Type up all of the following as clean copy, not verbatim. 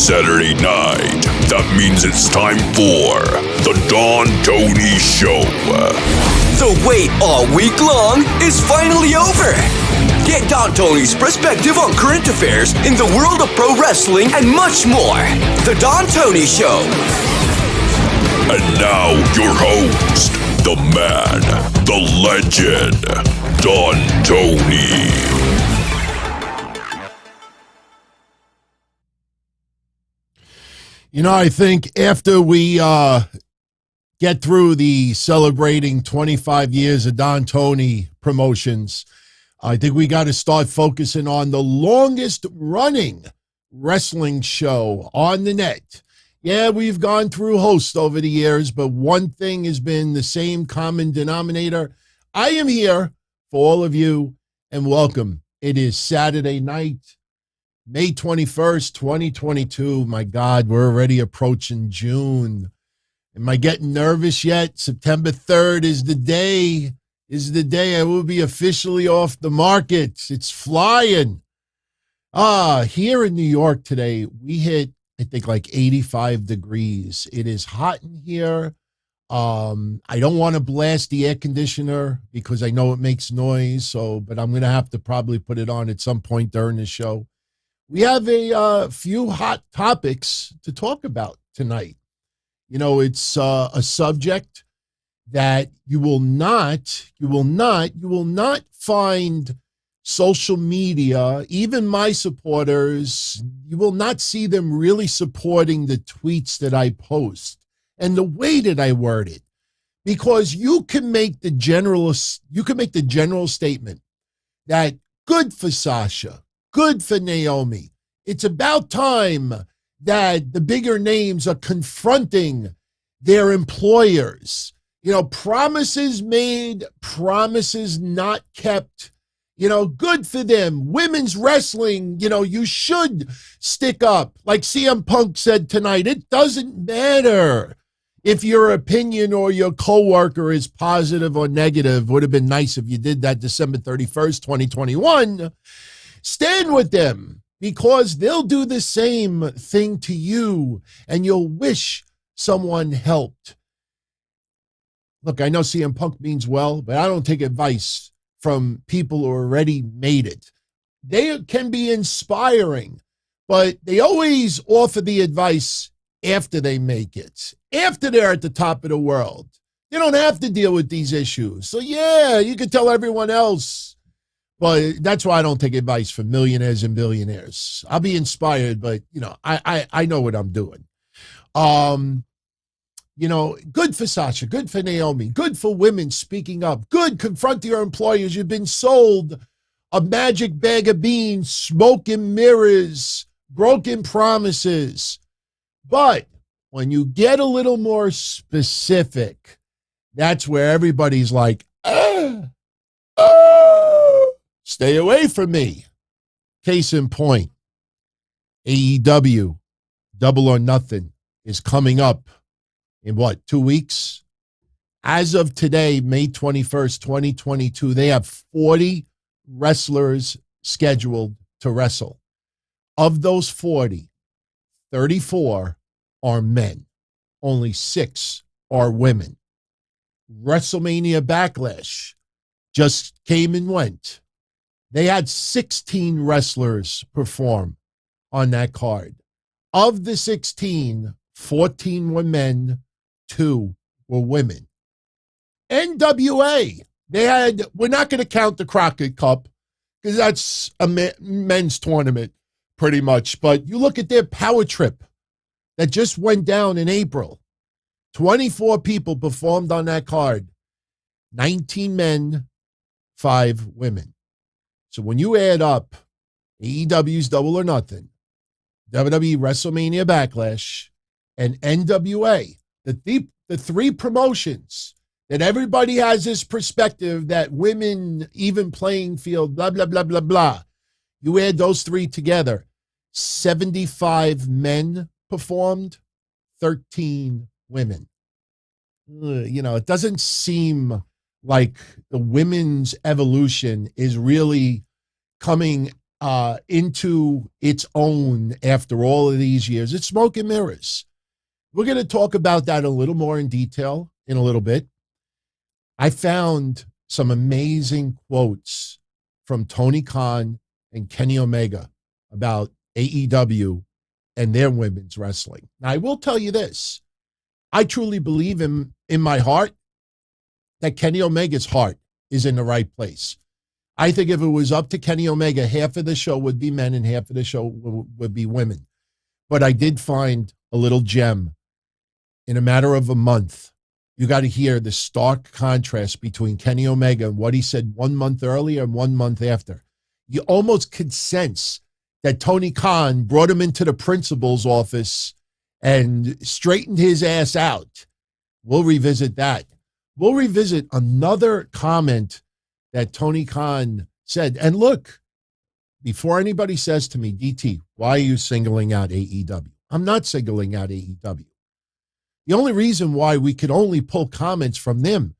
Saturday night. That means it's time for the Don Tony Show. The wait all week long is finally over. Get Don Tony's perspective on current affairs in the world of pro wrestling and much more. The Don Tony Show. And now your host, the man, the legend, Don Tony. You know, I think after we get through the celebrating 25 years of Don Tony promotions, I think we got to start focusing on the longest running wrestling show on the net. Yeah, we've gone through hosts over the years, but one thing has been the same common denominator. I am here for all of you, and welcome. It is Saturday night, May 21st, 2022. My God, we're already approaching June. Am I getting nervous yet? September 3rd is the day. I will be officially off the market. It's flying. Here in New York today, we hit, I think, like 85 degrees. It is hot in here. I don't want to blast the air conditioner because I know it makes noise. But I'm going to have to probably put it on at some point during the show. We have a few hot topics to talk about tonight. You know, it's a subject that you will not find social media, even my supporters, you will not see them really supporting the tweets that I post and the way that I word it, because you can make the general statement that good for Sasha, good for Naomi. It's about time that the bigger names are confronting their employers. You know, promises made, promises not kept. You know, good for them. Women's wrestling, you know, you should stick up. Like CM Punk said tonight, it doesn't matter if your opinion or your coworker is positive or negative. Would have been nice if you did that December 31st, 2021. Stand with them, because they'll do the same thing to you and you'll wish someone helped. Look, I know CM Punk means well, but I don't take advice from people who already made it. They can be inspiring, but they always offer the advice after they make it, after they're at the top of the world. They don't have to deal with these issues. So yeah, you can tell everyone else. But that's why I don't take advice from millionaires and billionaires. I'll be inspired, but, you know, I know what I'm doing. You know, good for Sasha, good for Naomi, good for women speaking up, good confronting your employers. You've been sold a magic bag of beans, smoke and mirrors, broken promises. But when you get a little more specific, that's where everybody's like, stay away from me. Case in point, AEW Double or Nothing is coming up in 2 weeks? As of today, May 21st, 2022, they have 40 wrestlers scheduled to wrestle. Of those 40, 34 are men. Only 6 are women. WrestleMania Backlash just came and went. They had 16 wrestlers perform on that card. Of the 16, 14 were men, 2 were women. NWA, we're not going to count the Crockett Cup because that's a men's tournament pretty much. But you look at their power trip that just went down in April. 24 people performed on that card. 19 men, 5 women. So when you add up AEW's Double or Nothing, WWE WrestleMania Backlash, and NWA, the 3 promotions that everybody has this perspective that women, even playing field, blah, blah, blah, blah, blah. You add those 3 together, 75 men performed, 13 women. You know, it doesn't seem like the women's evolution is really coming into its own after all of these years. It's smoke and mirrors. We're going to talk about that a little more in detail in a little bit. I found some amazing quotes from Tony Khan and Kenny Omega about AEW and their women's wrestling. Now, I will tell you this. I truly believe in my heart that Kenny Omega's heart is in the right place. I think if it was up to Kenny Omega, half of the show would be men and half of the show would be women. But I did find a little gem in a matter of a month. You got to hear the stark contrast between Kenny Omega and what he said 1 month earlier and 1 month after. You almost could sense that Tony Khan brought him into the principal's office and straightened his ass out. We'll revisit that. We'll revisit another comment that Tony Khan said. And look, before anybody says to me, DT, why are you singling out AEW? I'm not singling out AEW. The only reason why we could only pull comments from them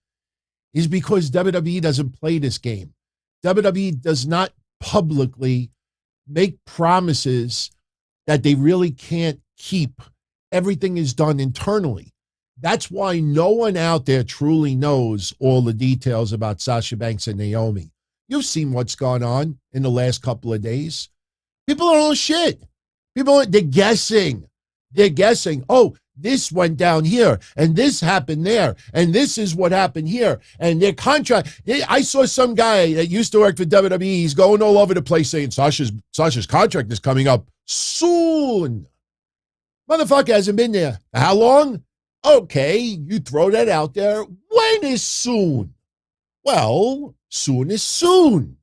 is because WWE doesn't play this game. WWE does not publicly make promises that they really can't keep. Everything is done internally. That's why no one out there truly knows all the details about Sasha Banks and Naomi. You've seen what's gone on in the last couple of days. People don't know shit. They're guessing. They're guessing. Oh, this went down here, and this happened there, and this is what happened here. And their contract, I saw some guy that used to work for WWE, he's going all over the place saying Sasha's contract is coming up soon. Motherfucker hasn't been there. How long? Okay, you throw that out there. When is soon? Well, soon is soon.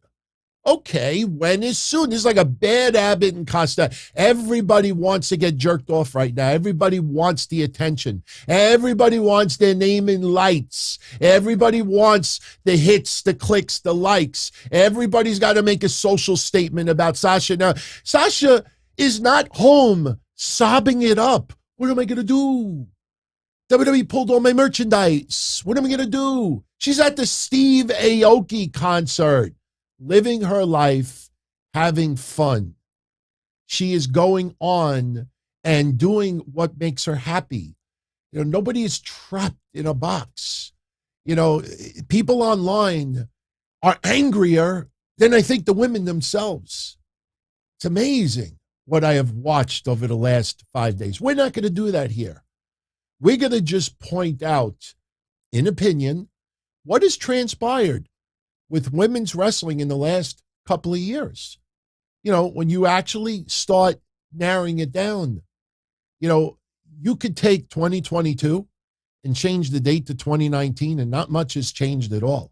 Okay, when is soon? This is like a bad Abbott and Costello. Everybody wants to get jerked off right now. Everybody wants the attention. Everybody wants their name in lights. Everybody wants the hits, the clicks, the likes. Everybody's got to make a social statement about Sasha. Now, Sasha is not home sobbing it up. What am I going to do? WWE pulled all my merchandise. What am I going to do? She's at the Steve Aoki concert, living her life, having fun. She is going on and doing what makes her happy. You know, nobody is trapped in a box. You know, people online are angrier than I think the women themselves. It's amazing what I have watched over the last 5 days. We're not going to do that here. We're going to just point out, in opinion, what has transpired with women's wrestling in the last couple of years. You know, when you actually start narrowing it down, you know, you could take 2022 and change the date to 2019 and not much has changed at all.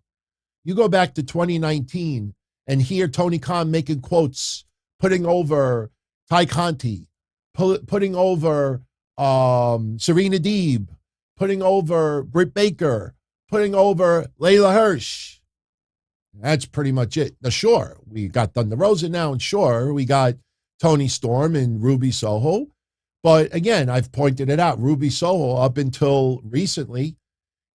You go back to 2019 and hear Tony Khan making quotes, putting over Ty Conti, putting over Serena Deeb, putting over Britt Baker, putting over Layla Hirsch. That's pretty much it. Now, sure, we got Thunder Rosa now, and sure, we got Tony Storm and Ruby Soho. But again, I've pointed it out, Ruby Soho, up until recently,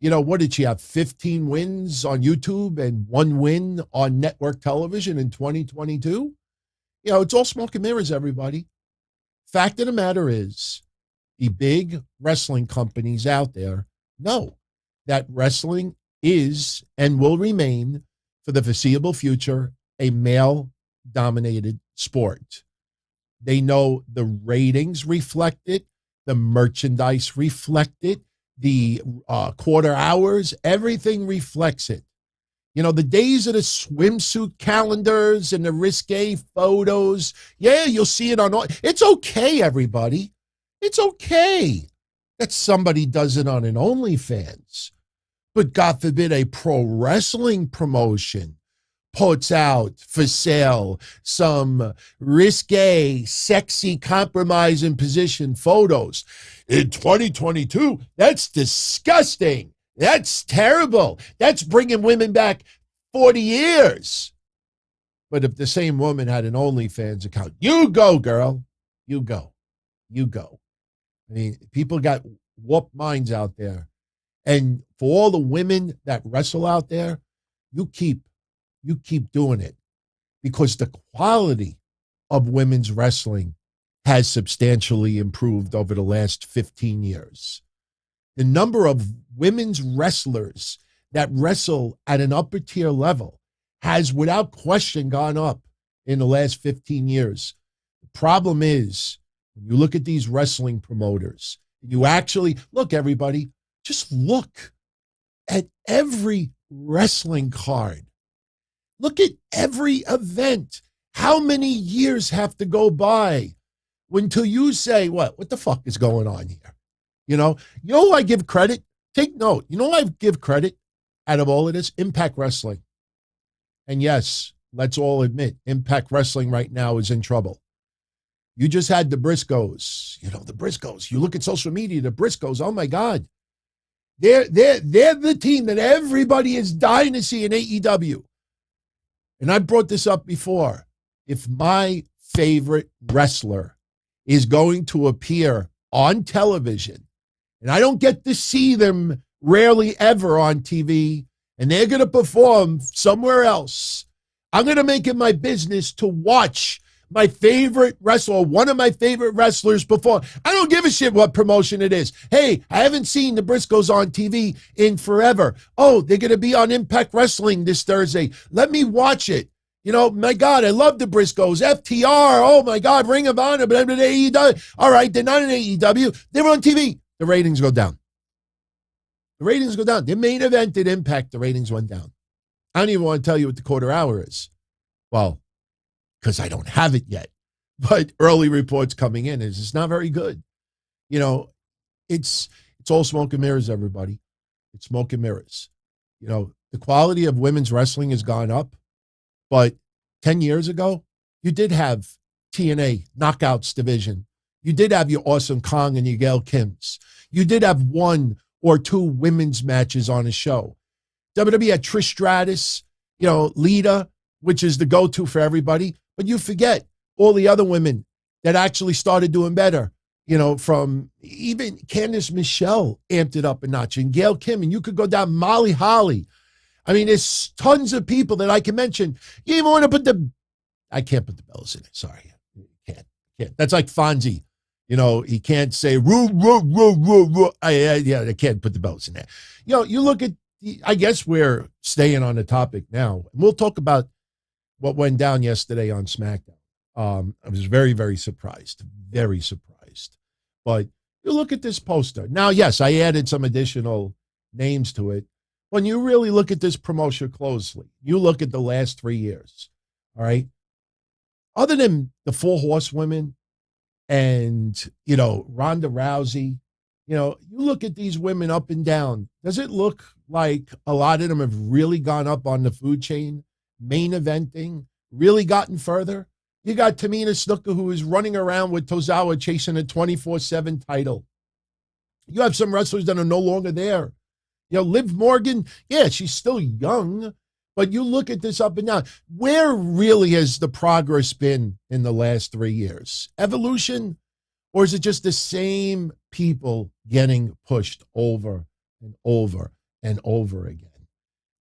you know, what did she have? 15 wins on YouTube and 1 win on network television in 2022? You know, it's all smoke and mirrors, everybody. Fact of the matter is, the big wrestling companies out there know that wrestling is and will remain, for the foreseeable future, a male-dominated sport. They know the ratings reflect it, the merchandise reflect it, the quarter hours, everything reflects it. You know, the days of the swimsuit calendars and the risque photos, yeah, you'll see it on all. It's okay, everybody. It's okay that somebody does it on an OnlyFans. But God forbid a pro wrestling promotion puts out for sale some risque, sexy, compromising position photos. In 2022, that's disgusting. That's terrible. That's bringing women back 40 years. But if the same woman had an OnlyFans account, you go, girl. You go. You go. I mean, people got warped minds out there. And for all the women that wrestle out there, you keep doing it, because the quality of women's wrestling has substantially improved over the last 15 years. The number of women's wrestlers that wrestle at an upper tier level has without question gone up in the last 15 years. The problem is, when you look at these wrestling promoters, you actually, look, everybody, just look at every wrestling card. Look at every event. How many years have to go by until you say, what the fuck is going on here? You know who I give credit? Take note. You know who I give credit out of all of this? Impact Wrestling. And yes, let's all admit, Impact Wrestling right now is in trouble. You just had the Briscoes. The Briscoes. You look at social media, the Briscoes, oh my God. They're the team that everybody is dying to see in AEW. And I brought this up before. If my favorite wrestler is going to appear on television, and I don't get to see them rarely ever on TV, and they're going to perform somewhere else, I'm going to make it my business to watch my favorite wrestler, one of my favorite wrestlers perform. I don't give a shit what promotion it is. Hey, I haven't seen the Briscoes on TV in forever. Oh, they're going to be on Impact Wrestling this Thursday. Let me watch it. My God, I love the Briscoes. FTR, oh my God, Ring of Honor, but AEW. All right, they're not in AEW. They're on TV. The ratings go down. The ratings go down. The main event at Impact, the ratings went down. I don't even want to tell you what the quarter hour is. Well, because I don't have it yet. But early reports coming in is it's not very good. It's all smoke and mirrors, everybody. It's smoke and mirrors. The quality of women's wrestling has gone up. But 10 years ago, you did have TNA Knockouts division. You did have your Awesome Kong and your Gail Kims. You did have one or two women's matches on a show. WWE had Trish Stratus, Lita, which is the go-to for everybody. But you forget all the other women that actually started doing better. From even Candice Michelle amped it up a notch, and Gail Kim, and you could go down Molly Holly. I mean, there's tons of people that I can mention. You even want to put I can't put the bells in it. Sorry. Can't. That's like Fonzie. He can't say, roo, roo, roo, roo, roo. I can't put the bells in there. You look at, I guess we're staying on the topic now. We'll talk about what went down yesterday on SmackDown. I was very, very surprised. Very surprised. But you look at this poster. Now, yes, I added some additional names to it. When you really look at this promotion closely, you look at the last 3 years, all right? Other than the Four Horsewomen and, Ronda Rousey, you look at these women up and down. Does it look like a lot of them have really gone up on the food chain, main eventing, really gotten further? You got Tamina Snuka, who is running around with Tozawa chasing a 24/7 title. You have some wrestlers that are no longer there. Liv Morgan, yeah, she's still young, but you look at this up and down. Where really has the progress been in the last 3 years? Evolution? Or is it just the same people getting pushed over and over and over again?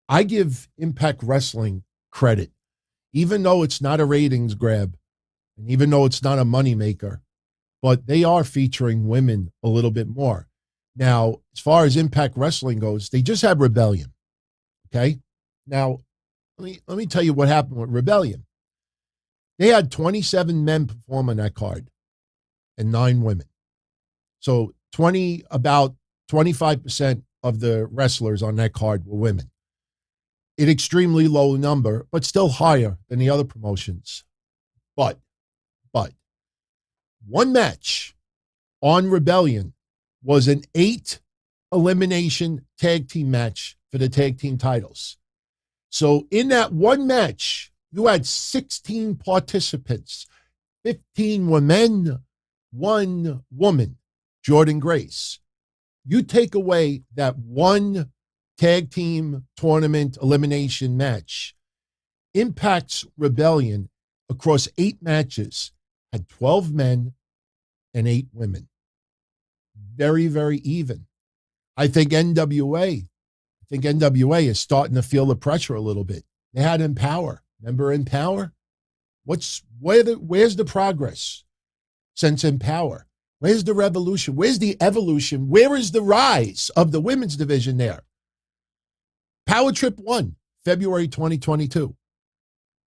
I give Impact Wrestling credit, even though it's not a ratings grab, and even though it's not a moneymaker, but they are featuring women a little bit more. Now, as far as Impact Wrestling goes, they just had Rebellion, okay? Now, let me tell you what happened with Rebellion. They had 27 men perform on that card and 9 women. So about 25% of the wrestlers on that card were women. An extremely low number, but still higher than the other promotions. But one match on Rebellion was an 8 elimination tag team match for the tag team titles. So in that one match, you had 16 participants. 15 were men, 1 woman, Jordan Grace. You take away that one tag team tournament elimination match, Impact's Rebellion across 8 matches had 12 men and 8 women. Very, very even. I think NWA is starting to feel the pressure a little bit. They had Empower. Remember Empower? Where's the progress since Empower? Where's the revolution? Where's the evolution? Where is the rise of the women's division there? Power Trip 1, February 2022.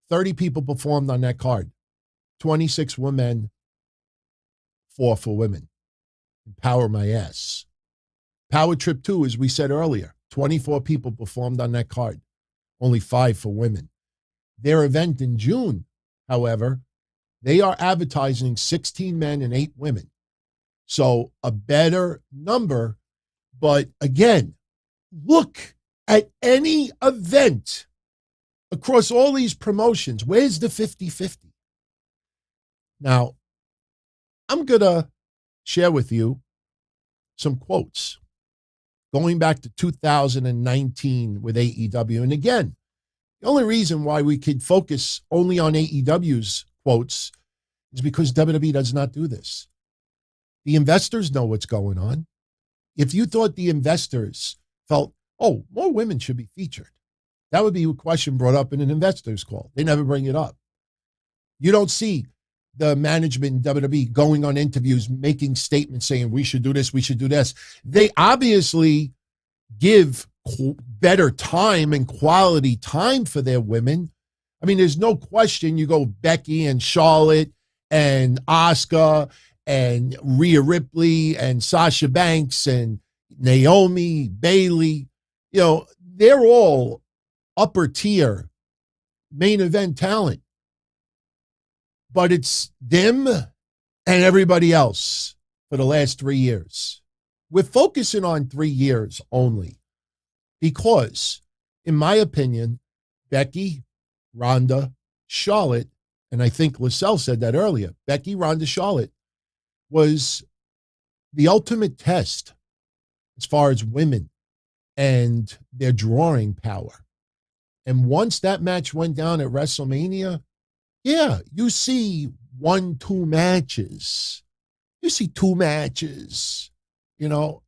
30 people performed on that card. 26 were men, 4 for women. Empower my ass. Power Trip 2, as we said earlier, 24 people performed on that card. Only 5 for women. Their event in June, however, they are advertising 16 men and 8 women. So a better number. But again, look at any event across all these promotions. Where's the 50-50? Now, I'm going to share with you some quotes going back to 2019 with AEW. And again, the only reason why we could focus only on AEW's quotes is because WWE does not do this. The investors know what's going on. If you thought the investors felt, oh, more women should be featured, that would be a question brought up in an investors call. They never bring it up. You don't see the management in WWE going on interviews, making statements saying we should do this, we should do this. They obviously give better time and quality time for their women. I mean, there's no question. You go Becky and Charlotte and Asuka and Rhea Ripley and Sasha Banks and Naomi, Bayley, you know, they're all upper tier main event talent. But it's them and everybody else for the last 3 years. We're focusing on 3 years only because, in my opinion, Becky, Ronda, Charlotte, and I think Lascelles said that earlier, Becky, Ronda, Charlotte was the ultimate test as far as women and their drawing power. And once that match went down at WrestleMania, yeah, you see 1-2 matches. You see 2 matches, you know,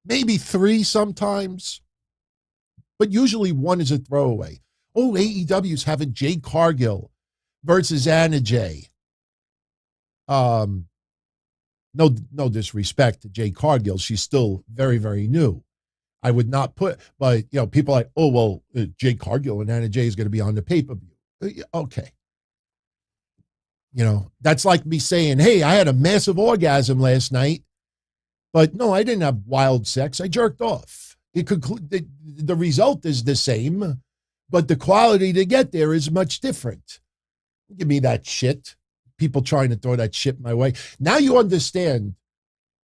maybe 3 sometimes, but usually 1 is a throwaway. Oh, AEW's having Jade Cargill versus Anna Jay. No disrespect to Jade Cargill. She's still very, very new. I would not put, but, you know, people are like, oh, well, Jade Cargill and Anna Jay is going to be on the pay-per-view. Okay. You know, that's like me saying, hey, I had a massive orgasm last night, but no, I didn't have wild sex. I jerked off. The result is the same, but the quality to get there is much different. Give me that shit. People trying to throw that shit my way. Now you understand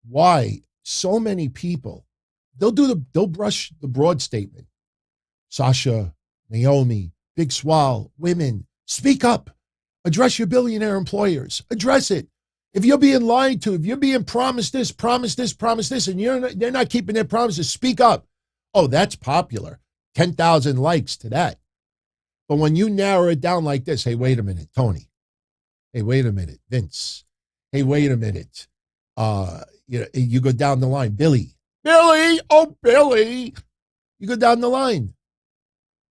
why so many people, they'll brush the broad statement. Sasha, Naomi, Big Swole, women, speak up. Address your billionaire employers. Address it. If you're being lied to, if you're being promised this, and they're not keeping their promises, speak up. Oh, that's popular. 10,000 likes to that. But when you narrow it down like this, hey, wait a minute, Tony. Hey, wait a minute, Vince. Hey, wait a minute. You go down the line. Billy. Oh, Billy. You go down the line.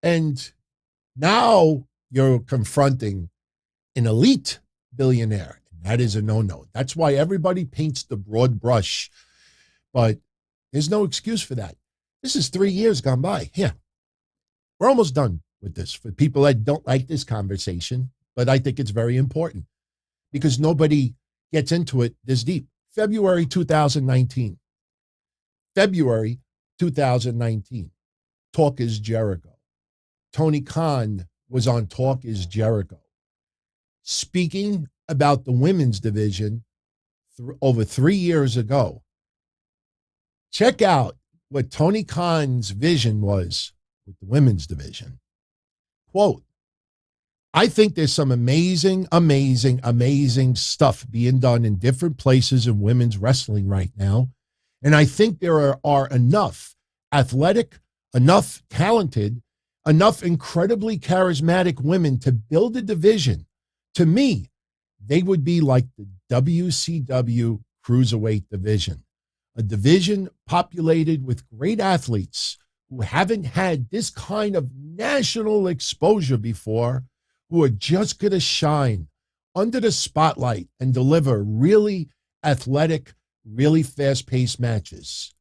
And now you're confronting an elite billionaire. That is a no-no. That's why everybody paints the broad brush. But there's no excuse for that. This is 3 years gone by. Yeah. We're almost done with this. For people that don't like this conversation, but I think it's very important because nobody gets into it this deep. February 2019. February 2019. Talk is Jericho. Tony Khan was on Talk is Jericho, speaking about the women's division over 3 years ago. Check out what Tony Khan's vision was with the women's division. Quote, I think there's some amazing stuff being done in different places in women's wrestling right now. And I think there are enough athletic, enough talented, enough incredibly charismatic women to build a division. To me, they would be like the WCW Cruiserweight division, a division populated with great athletes who haven't had this kind of national exposure before, who are just going to shine under the spotlight and deliver really athletic, really fast-paced matches.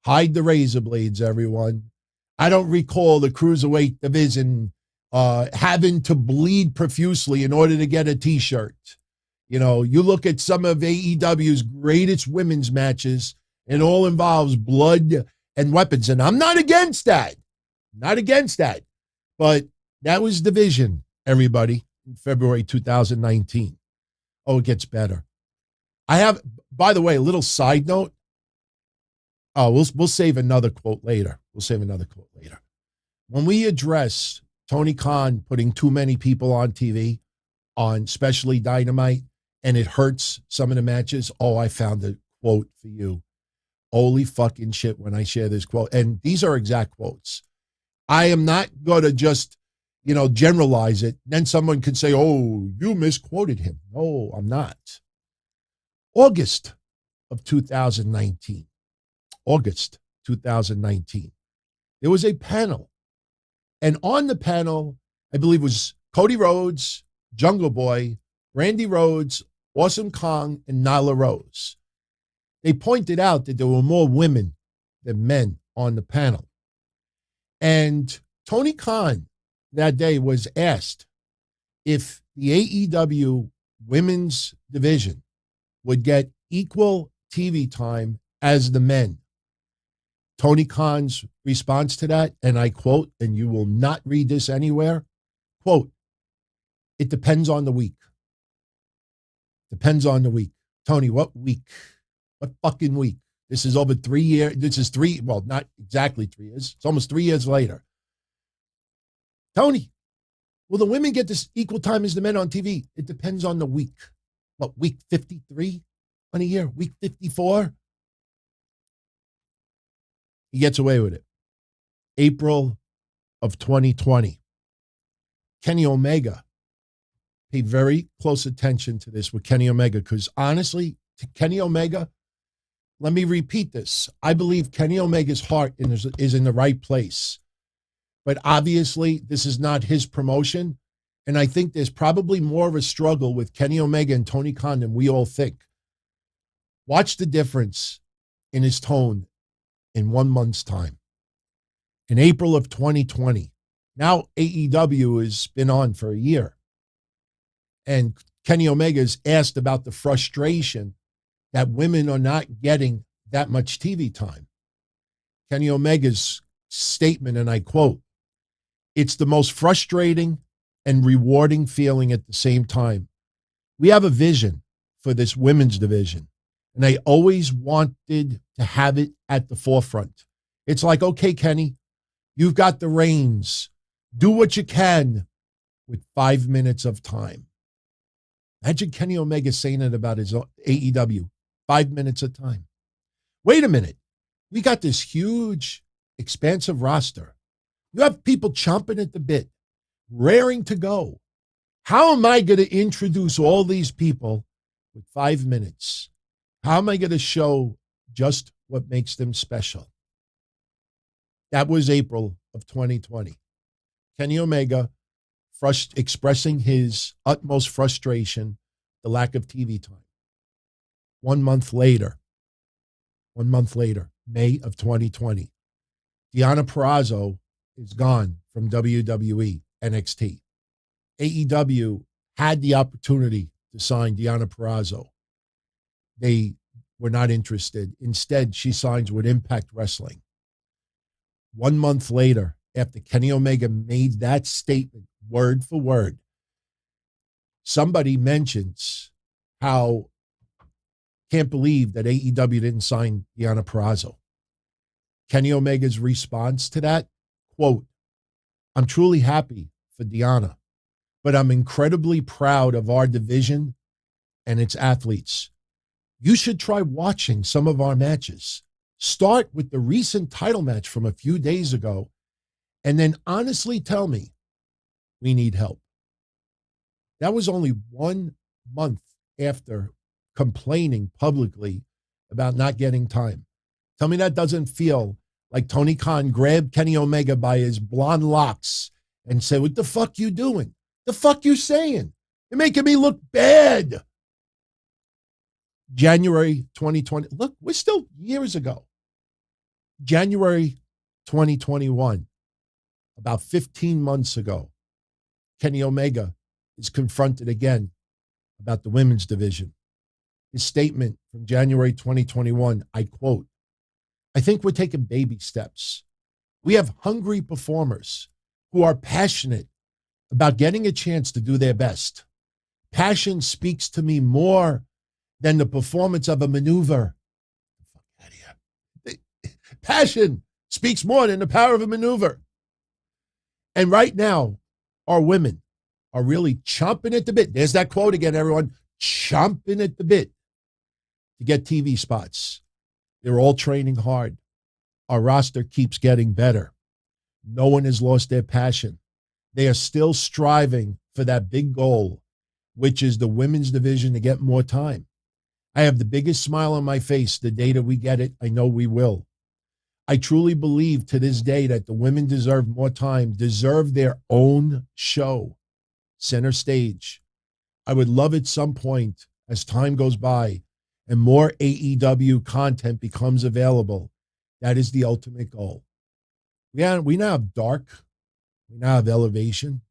Hide the razor blades, everyone. I don't recall the cruiserweight division having to bleed profusely in order to get a T-shirt. You know, you look at some of AEW's greatest women's matches, it all involves blood and weapons. And I'm not against that. Not against that. But that was division, everybody, in February 2019. Oh, it gets better. I have, by the way, a little side note. Oh, we'll save another quote later. When we address Tony Khan putting too many people on TV, on especially Dynamite, and it hurts some of the matches, oh, I found a quote for you. Holy fucking shit when I share this quote. And these are exact quotes. I am not going to just, generalize it. Then someone could say, oh, you misquoted him. No, I'm not. August of 2019. There was a panel. And on the panel, I believe was Cody Rhodes, Jungle Boy, Randy Rhodes, Awesome Kong, and Nyla Rose. They pointed out that there were more women than men on the panel. And Tony Khan that day was asked if the AEW women's division would get equal TV time as the men. Tony Khan's response to that, and I quote, and you will not read this anywhere, quote, it depends on the week. Depends on the week. Tony, what week? What fucking week? This is over 3 years. Not exactly 3 years. It's almost 3 years later. Tony, will the women get this equal time as the men on TV? It depends on the week. What, week 53 on a year? Week 54? He gets away with it. April of 2020. Kenny Omega. Pay very close attention to this with Kenny Omega, because honestly, to Kenny Omega, let me repeat this. I believe Kenny Omega's heart is in the right place. But obviously, this is not his promotion. And I think there's probably more of a struggle with Kenny Omega and Tony Khan than we all think. Watch the difference in his tone in 1 month's time. In April of 2020, now AEW has been on for a year. And Kenny Omega is asked about the frustration that women are not getting that much TV time. Kenny Omega's statement, and I quote, it's the most frustrating and rewarding feeling at the same time. We have a vision for this women's division, and I always wanted to have it at the forefront. It's like, okay, Kenny, you've got the reins. Do what you can with 5 minutes of time. Imagine Kenny Omega saying it about his AEW. 5 minutes of time. Wait a minute. We got this huge, expansive roster. You have people chomping at the bit, raring to go. How am I going to introduce all these people with 5 minutes? How am I going to show just what makes them special? That was April of 2020. Kenny Omega expressing his utmost frustration, the lack of TV time. 1 month later, May of 2020, Deonna Purrazzo is gone from WWE NXT. AEW had the opportunity to sign Deonna Purrazzo. They were not interested. Instead, she signs with Impact Wrestling. 1 month later, after Kenny Omega made that statement, word for word, somebody mentions how can't believe that AEW didn't sign Deonna Purrazzo. Kenny Omega's response to that, quote, I'm truly happy for Deonna, but I'm incredibly proud of our division and its athletes. You should try watching some of our matches. Start with the recent title match from a few days ago, and then honestly tell me we need help. That was only 1 month after complaining publicly about not getting time. Tell me that doesn't feel like Tony Khan grabbed Kenny Omega by his blonde locks and said, what the fuck you doing? The fuck you saying? You're making me look bad. January 2020. Look, we're still years ago. January 2021, about 15 months ago, Kenny Omega is confronted again about the women's division. His statement from January 2021, I quote, "I think we're taking baby steps. We have hungry performers who are passionate about getting a chance to do their best. Passion speaks to me more than the performance of a maneuver." Fuck out of here. Passion speaks more than the power of a maneuver. And right now, our women are really chomping at the bit. There's that quote again, everyone. Chomping at the bit to get TV spots. They're all training hard. Our roster keeps getting better. No one has lost their passion. They are still striving for that big goal, which is the women's division to get more time. I have the biggest smile on my face the day that we get it. I know we will. I truly believe to this day that the women deserve more time, deserve their own show, center stage. I would love at some point, as time goes by and more AEW content becomes available, that is the ultimate goal. We now have Dark. We now have Elevation.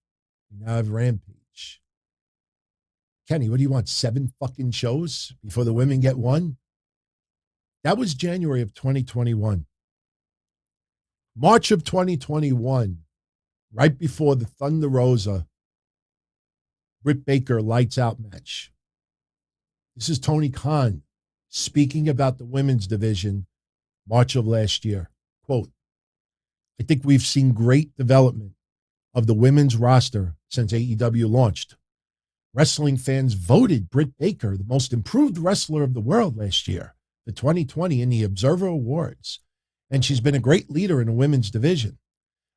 We now have Rampage. Kenny, what do you want, 7 fucking shows before the women get one? That was January of 2021. March of 2021, right before the Thunder Rosa Britt Baker lights out match. This is Tony Khan speaking about the women's division, March of last year. Quote, "I think we've seen great development of the women's roster since AEW launched. Wrestling fans voted Britt Baker the most improved wrestler of the world last year, the 2020 in the Observer Awards. And she's been a great leader in the women's division.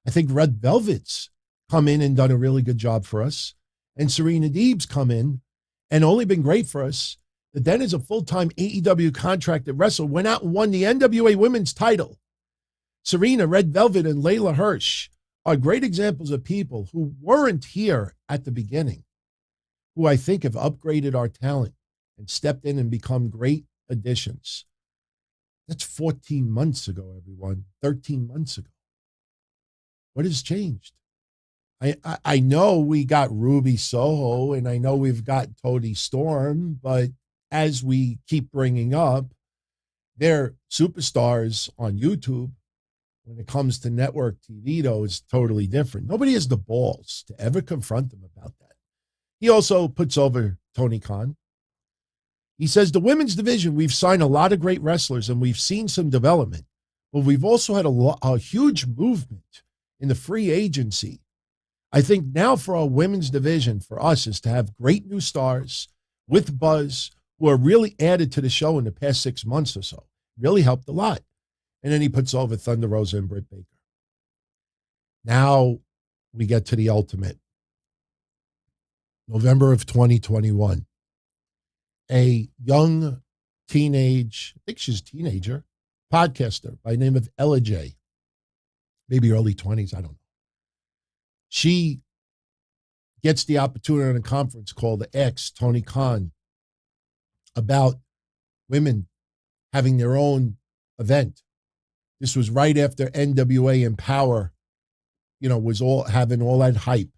I think Red Velvet's come in and done a really good job for us. And Serena Deeb's come in and only been great for us. The then is a full-time AEW contracted wrestler, went out and won the NWA women's title. Serena, Red Velvet, and Layla Hirsch are great examples of people who weren't here at the beginning, who I think have upgraded our talent and stepped in and become great additions." That's 14 months ago, everyone. 13 months ago. What has changed? I know we got Ruby Soho, and I know we've got Toni Storm, but as we keep bringing up, they're superstars on YouTube. When it comes to network TV, though, it's totally different. Nobody has the balls to ever confront them about that. He also puts over Tony Khan. He says, "The women's division, we've signed a lot of great wrestlers and we've seen some development, but we've also had a huge movement in the free agency. I think now for our women's division, for us, is to have great new stars with buzz who are really added to the show in the past 6 months or so. Really helped a lot." And then he puts over Thunder Rosa and Britt Baker. Now we get to the ultimate. November of 2021. A young teenage, I think she's a teenager, podcaster by the name of Ella J. Maybe early 20s, I don't know. She gets the opportunity on a conference call to ask Tony Khan about women having their own event. This was right after NWA Empower, was all having all that hype.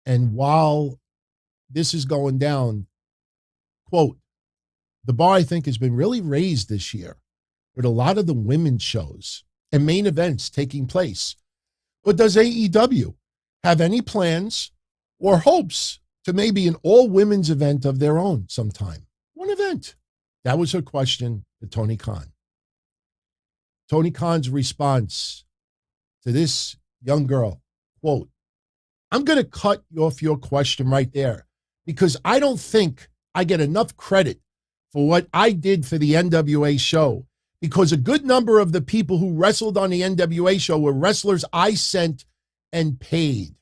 And while this is going down, quote, "The bar, I think, has been really raised this year with a lot of the women's shows and main events taking place. But does AEW have any plans or hopes to maybe an all-women's event of their own sometime? One event." That was her question to Tony Khan. Tony Khan's response to this young girl, quote, "I'm going to cut off your question right there because I don't think I get enough credit for what I did for the NWA show, because a good number of the people who wrestled on the NWA show were wrestlers I sent and paid.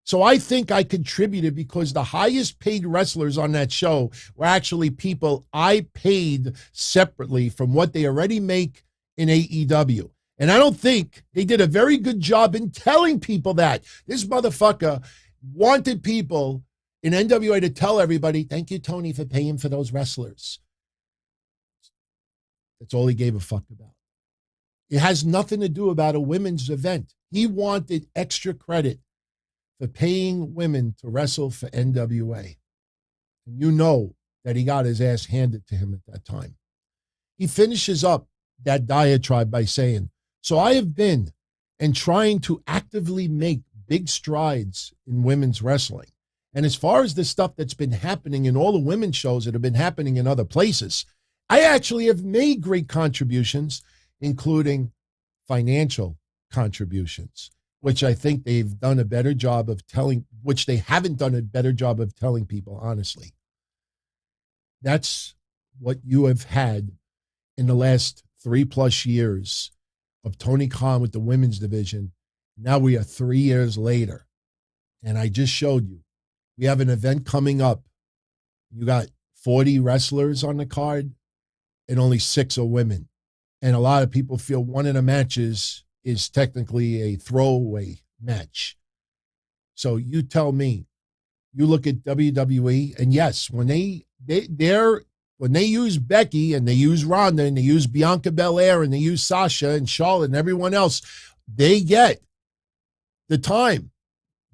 So I think I contributed because the highest paid wrestlers on that show were actually people I paid separately from what they already make in AEW. And I don't think they did a very good job in telling people that." This motherfucker wanted people in NWA to tell everybody, thank you, Tony, for paying for those wrestlers. That's all he gave a fuck about. It has nothing to do about a women's event. He wanted extra credit for paying women to wrestle for NWA. And you know that he got his ass handed to him at that time. He finishes up that diatribe by saying, so I have been and trying to actively make big strides in women's wrestling. And as far as the stuff that's been happening in all the women's shows that have been happening in other places, I actually have made great contributions, including financial contributions, which I think they've done a better job of telling, which they haven't done a better job of telling people, honestly. That's what you have had in the last 3+ years of Tony Khan with the women's division. Now we are 3 years later. And I just showed you, we have an event coming up. You got 40 wrestlers on the card and only 6 are women. And a lot of people feel one of the matches is technically a throwaway match. So you tell me, you look at WWE, and yes, when they use Becky and they use Ronda and they use Bianca Belair and they use Sasha and Charlotte and everyone else, they get the time.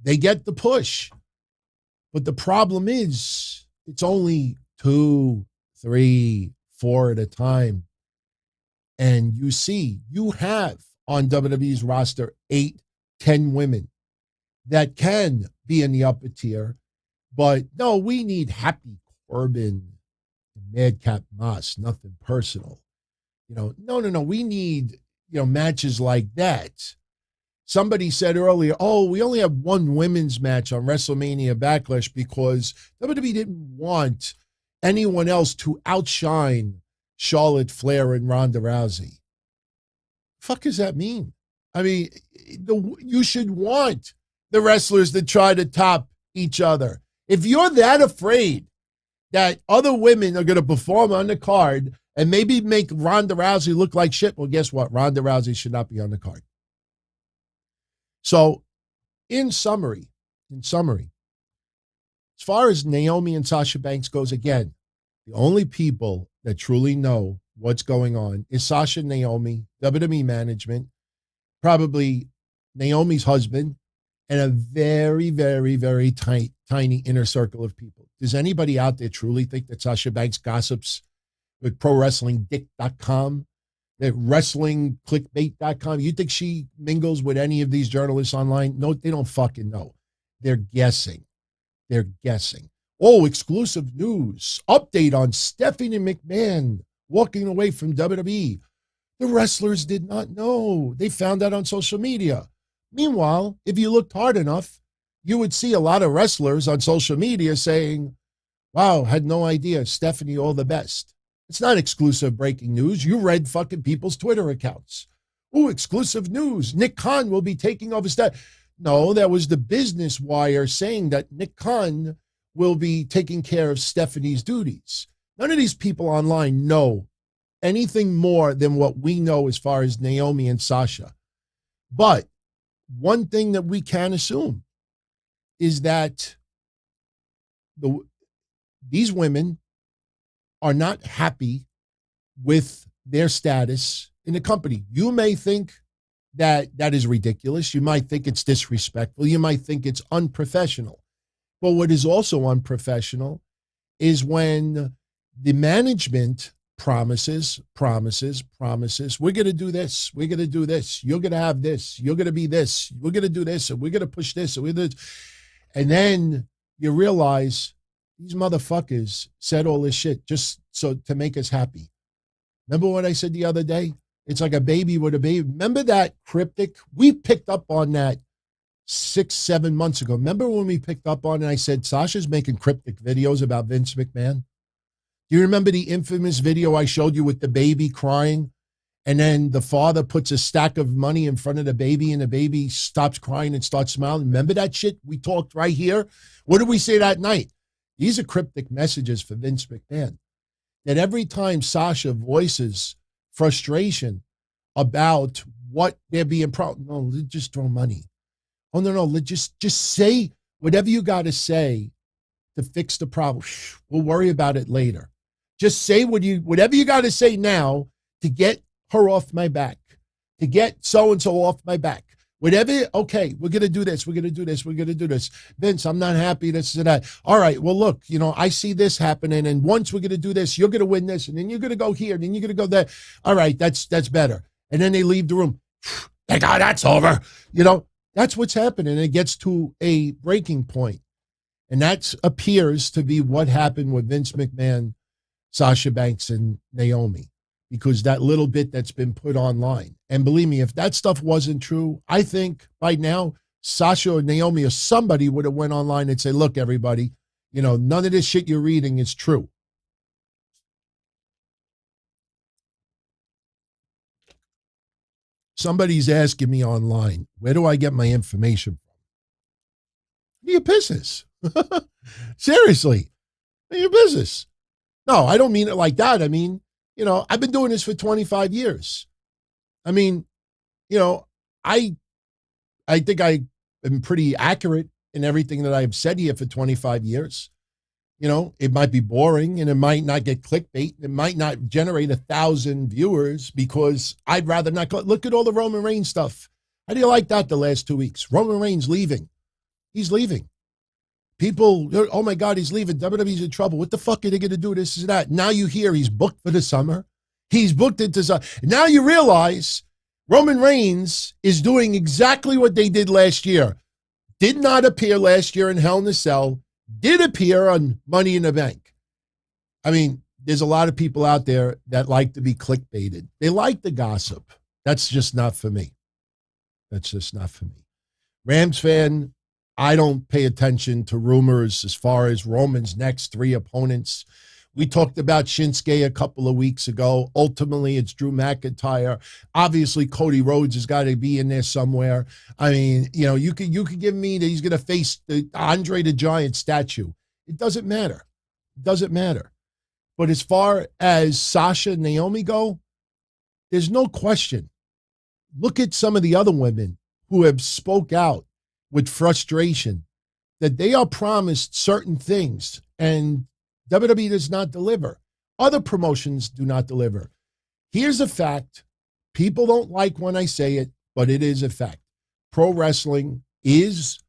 They get the push. But the problem is it's only 2, 3, 4 at a time. And you see, you have on WWE's roster 8, 10 women that can be in the upper tier. But no, we need Happy Corbin and Madcap Moss, nothing personal. No. We need, matches like that. Somebody said earlier, we only have one women's match on WrestleMania Backlash because WWE didn't want anyone else to outshine Charlotte Flair and Ronda Rousey. Fuck does that mean? I mean, you should want the wrestlers to try to top each other. If you're that afraid that other women are going to perform on the card and maybe make Ronda Rousey look like shit, well, guess what? Ronda Rousey should not be on the card. So, in summary, as far as Naomi and Sasha Banks goes, again, the only people that truly know what's going on is Sasha and Naomi, WWE management, probably Naomi's husband, and a very, very, very tiny inner circle of people. Does anybody out there truly think that Sasha Banks gossips with ProWrestlingDick.com, that WrestlingClickbait.com? You think she mingles with any of these journalists online? No, they don't fucking know. They're guessing. Oh, exclusive news. Update on Stephanie McMahon walking away from WWE. The wrestlers did not know. They found out on social media. Meanwhile, if you looked hard enough, you would see a lot of wrestlers on social media saying, wow, had no idea. Stephanie, all the best. It's not exclusive breaking news. You read fucking people's Twitter accounts. Ooh, exclusive news. Nick Khan will be taking over No, that was the Business Wire saying that Nick Khan will be taking care of Stephanie's duties. None of these people online know anything more than what we know as far as Naomi and Sasha. But one thing that we can assume is that these women are not happy with their status in the company. You may think that is ridiculous. You might think it's disrespectful. You might think it's unprofessional. But what is also unprofessional is when the management promises, we're going to do this, we're going to do this, you're going to have this, you're going to be this, we're going to do this, and we're going to push this, and then you realize these motherfuckers said all this shit just so to make us happy. Remember what I said the other day? It's like a baby with a baby. Remember that cryptic? We picked up on that 6-7 months ago. Remember when we picked up on it? I said, Sasha's making cryptic videos about Vince McMahon. Do you remember the infamous video I showed you with the baby crying? And then the father puts a stack of money in front of the baby and the baby stops crying and starts smiling. Remember that shit? We talked right here. What did we say that night? These are cryptic messages for Vince McMahon. That every time Sasha voices frustration about what they're being no, just throw money. Oh, no, let's just say Whatever you got to say to fix the problem, we'll worry about it later. Just say whatever you got to say now to get her off my back, to get so-and-so off my back. Whatever, okay, we're going to do this, we're going to do this, we're going to do this. Vince, I'm not happy, this and that. All right, well, look, I see this happening, and once we're going to do this, you're going to win this, and then you're going to go here, and then you're going to go there. All right, that's better. And then they leave the room. Thank God that's over. That's what's happening. It gets to a breaking point. And that appears to be what happened with Vince McMahon, Sasha Banks, and Naomi. Because that little bit that's been put online. And believe me, if that stuff wasn't true, I think by now, Sasha or Naomi or somebody would have went online and say, look, everybody, none of this shit you're reading is true. Somebody's asking me online, where do I get my information from? Your business. Seriously, your business. No, I don't mean it like that. I mean, I've been doing this for 25 years. I mean, I think I am pretty accurate in everything that I've said here for 25 years. It might be boring and it might not get clickbait. It might not generate 1,000 viewers because I'd rather not look at all the Roman Reigns stuff. How do you like that the last 2 weeks? Roman Reigns leaving. He's leaving. People, oh my God, he's leaving. WWE's in trouble. What the fuck are they going to do? This is that. Now you hear he's booked for the summer. He's booked into summer. Now you realize Roman Reigns is doing exactly what they did last year. Did not appear last year in Hell in a Cell. Did appear on Money in the Bank. I mean, there's a lot of people out there that like to be clickbaited. They like the gossip. That's just not for me. That's just not for me. Rams fan, I don't pay attention to rumors as far as Roman's next 3 opponents. We talked about Shinsuke a couple of weeks ago. Ultimately, it's Drew McIntyre. Obviously, Cody Rhodes has got to be in there somewhere. I mean, you could give me that he's going to face the Andre the Giant statue. It doesn't matter. It doesn't matter. But as far as Sasha and Naomi go, there's no question. Look at some of the other women who have spoke out with frustration that they are promised certain things and WWE does not deliver. Other promotions do not deliver. Here's a fact. People don't like when I say it, but it is a fact. Pro wrestling is,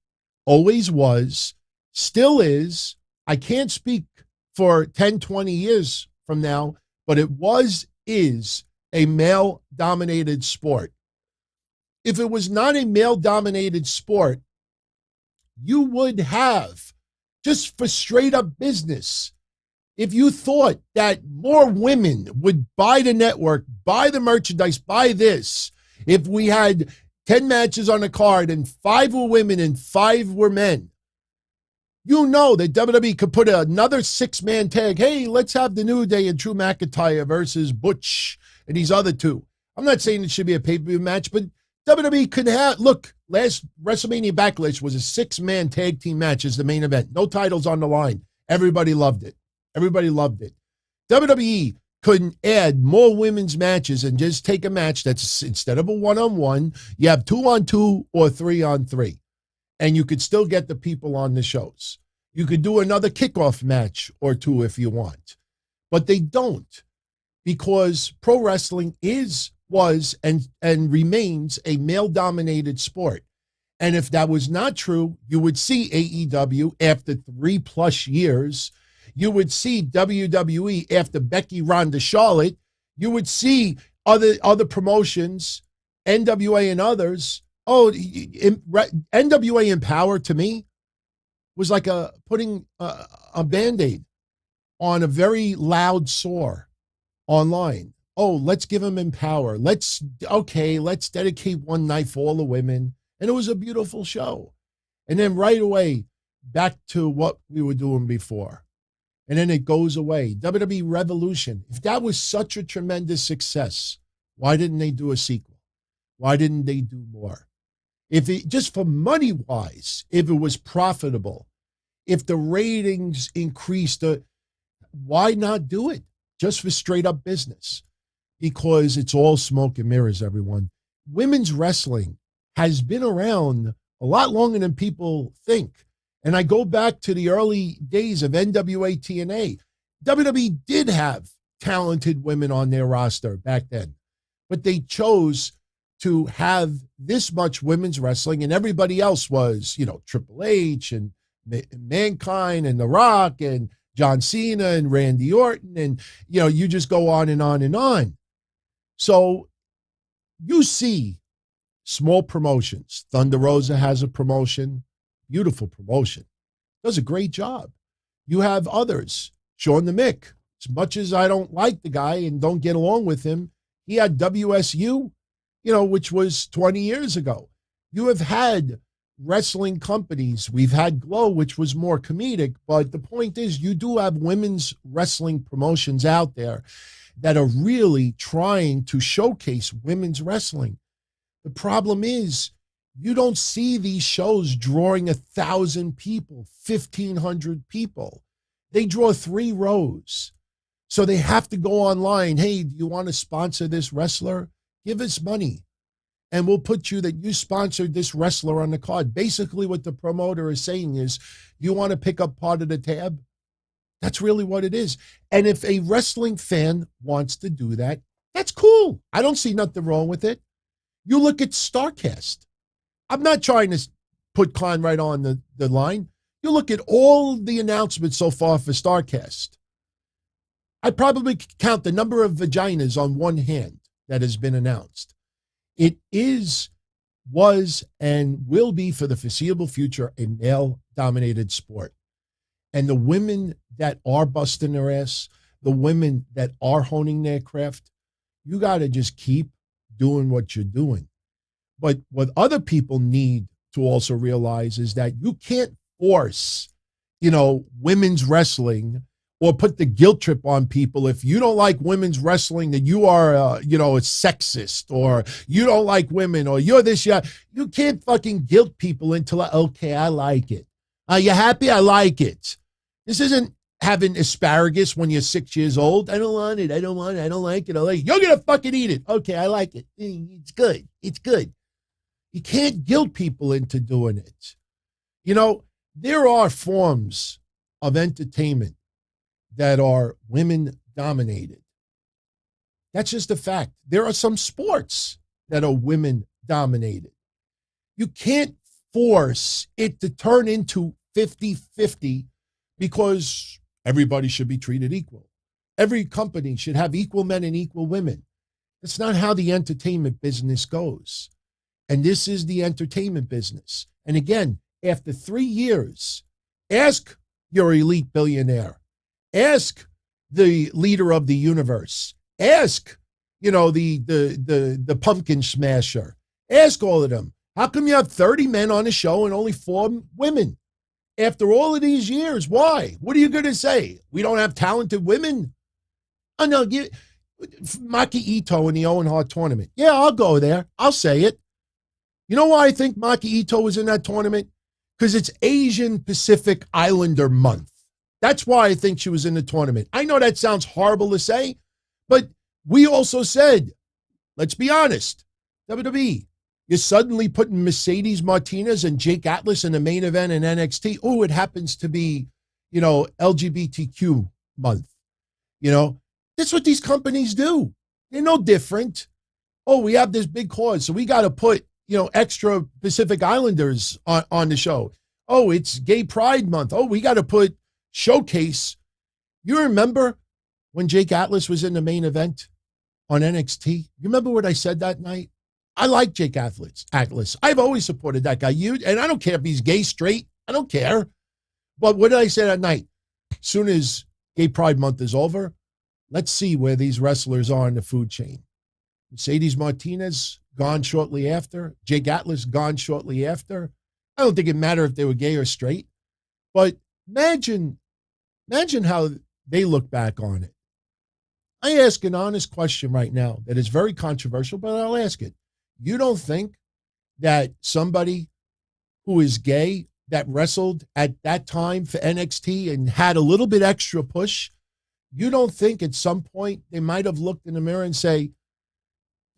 always was, still is. I can't speak for 10, 20 years from now, but it is a male-dominated sport. If it was not a male-dominated sport, you would have, just for straight up business, if you thought that more women would buy the network, buy the merchandise, buy this, if we had 10 matches on the card and 5 were women and 5 were men, you know that WWE could put another 6-man tag. Hey, let's have the New Day and Drew McIntyre versus Butch and these other 2. I'm not saying it should be a pay-per-view match, but WWE could have, look, last WrestleMania Backlash was a 6-man tag team match as the main event. No titles on the line. Everybody loved it. Everybody loved it. WWE couldn't add more women's matches and just take a match that's, instead of a 1-on-1, you have 2-on-2 or 3-on-3. And you could still get the people on the shows. You could do another kickoff match or 2 if you want. But they don't, because pro wrestling was and remains a male-dominated sport. And if that was not true, you would see AEW after 3+ years. You would see WWE after Becky, Ronda, Charlotte. You would see other promotions, NWA and others. NWA Empower to me was like putting a Band-Aid on a very loud sore online. Oh, let's give them Empower. Let's dedicate one night for all the women. And it was a beautiful show. And then right away, back to what we were doing before. And then it goes away. WWE Revolution. If that was such a tremendous success, why didn't they do a sequel? Why didn't they do more? If it, just for money-wise, if it was profitable, if the ratings increased, why not do it? Just for straight-up business. Because it's all smoke and mirrors, everyone. Women's wrestling has been around a lot longer than people think. And I go back to the early days of NWA TNA. WWE did have talented women on their roster back then, but they chose to have this much women's wrestling, and everybody else was, Triple H and Mankind and The Rock and John Cena and Randy Orton, and, you just go on and on and on. So you see small promotions. Thunder Rosa has a promotion, beautiful promotion, does a great job. You have others, Sean the Mick. As much as I don't like the guy and don't get along with him, he had WSU, which was 20 years ago. You have had wrestling companies. We've had Glow, which was more comedic, but the point is you do have women's wrestling promotions out there that are really trying to showcase women's wrestling. The problem is you don't see these shows drawing 1,000 people, 1,500 people. They draw 3 rows. So they have to go online. Hey, do you want to sponsor this wrestler? Give us money, and we'll put you that you sponsored this wrestler on the card. Basically what the promoter is saying is, you want to pick up part of the tab? That's really what it is. And if a wrestling fan wants to do that, that's cool. I don't see nothing wrong with it. You look at StarCast. I'm not trying to put Klein right on the line. You look at all the announcements so far for StarCast. I probably count the number of vaginas on one hand that has been announced. It was, and will be for the foreseeable future a male-dominated sport. And the women that are busting their ass, the women that are honing their craft, you got to just keep doing what you're doing. But what other people need to also realize is that you can't force, women's wrestling or put the guilt trip on people. If you don't like women's wrestling, that you are, a sexist, or you don't like women, or you're this, yeah. You can't fucking guilt people into, okay, I like it. Are you happy? I like it. This isn't having asparagus when you're 6 years old. I don't want it. I don't want it. I don't like it. You're going to fucking eat it. Okay, I like it. It's good. It's good. You can't guilt people into doing it. There are forms of entertainment that are women dominated. That's just a fact. There are some sports that are women dominated. You can't force it to turn into 50-50 because everybody should be treated equal. Every company should have equal men and equal women. That's not how the entertainment business goes. And this is the entertainment business. And again, after 3 years, ask your elite billionaire. Ask the leader of the universe. Ask, the pumpkin smasher. Ask all of them. How come you have 30 men on the show and only 4 women? After all of these years, why? What are you going to say? We don't have talented women? Oh, no, Maki Ito in the Owen Hart tournament. Yeah, I'll go there. I'll say it. You know why I think Maki Ito was in that tournament? Because it's Asian Pacific Islander month. That's why I think she was in the tournament. I know that sounds horrible to say, but we also said, let's be honest, WWE, you're suddenly putting Mercedes Martinez and Jake Atlas in the main event in NXT. Oh, it happens to be, LGBTQ month. That's what these companies do. They're no different. Oh, we have this big cause, so we got to put, extra Pacific Islanders on the show. Oh, it's Gay Pride Month. Oh, we got to put showcase. You remember when Jake Atlas was in the main event on NXT? You remember what I said that night? I like Jake Atlas. I've always supported that guy. And I don't care if he's gay, straight. I don't care. But what did I say that night? As soon as Gay Pride Month is over, let's see where these wrestlers are in the food chain. Mercedes Martinez, gone shortly after. Jake Atlas, gone shortly after. I don't think it mattered if they were gay or straight. But imagine how they look back on it. I ask an honest question right now that is very controversial, but I'll ask it. You don't think that somebody who is gay that wrestled at that time for NXT and had a little bit extra push, you don't think at some point they might have looked in the mirror and say,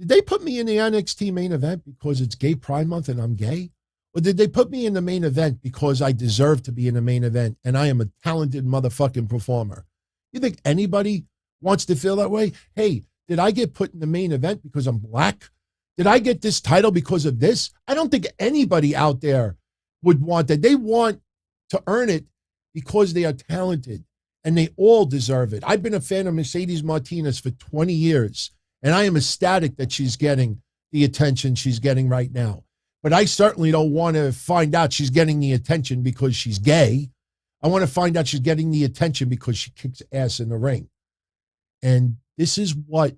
did they put me in the NXT main event because it's Gay Pride Month and I'm gay? Or did they put me in the main event because I deserve to be in the main event and I am a talented motherfucking performer? You think anybody wants to feel that way? Hey, did I get put in the main event because I'm black? Did I get this title because of this? I don't think anybody out there would want that. They want to earn it because they are talented and they all deserve it. I've been a fan of Mercedes Martinez for 20 years, and I am ecstatic that she's getting the attention she's getting right now. But I certainly don't want to find out she's getting the attention because she's gay. I want to find out she's getting the attention because she kicks ass in the ring. And this is what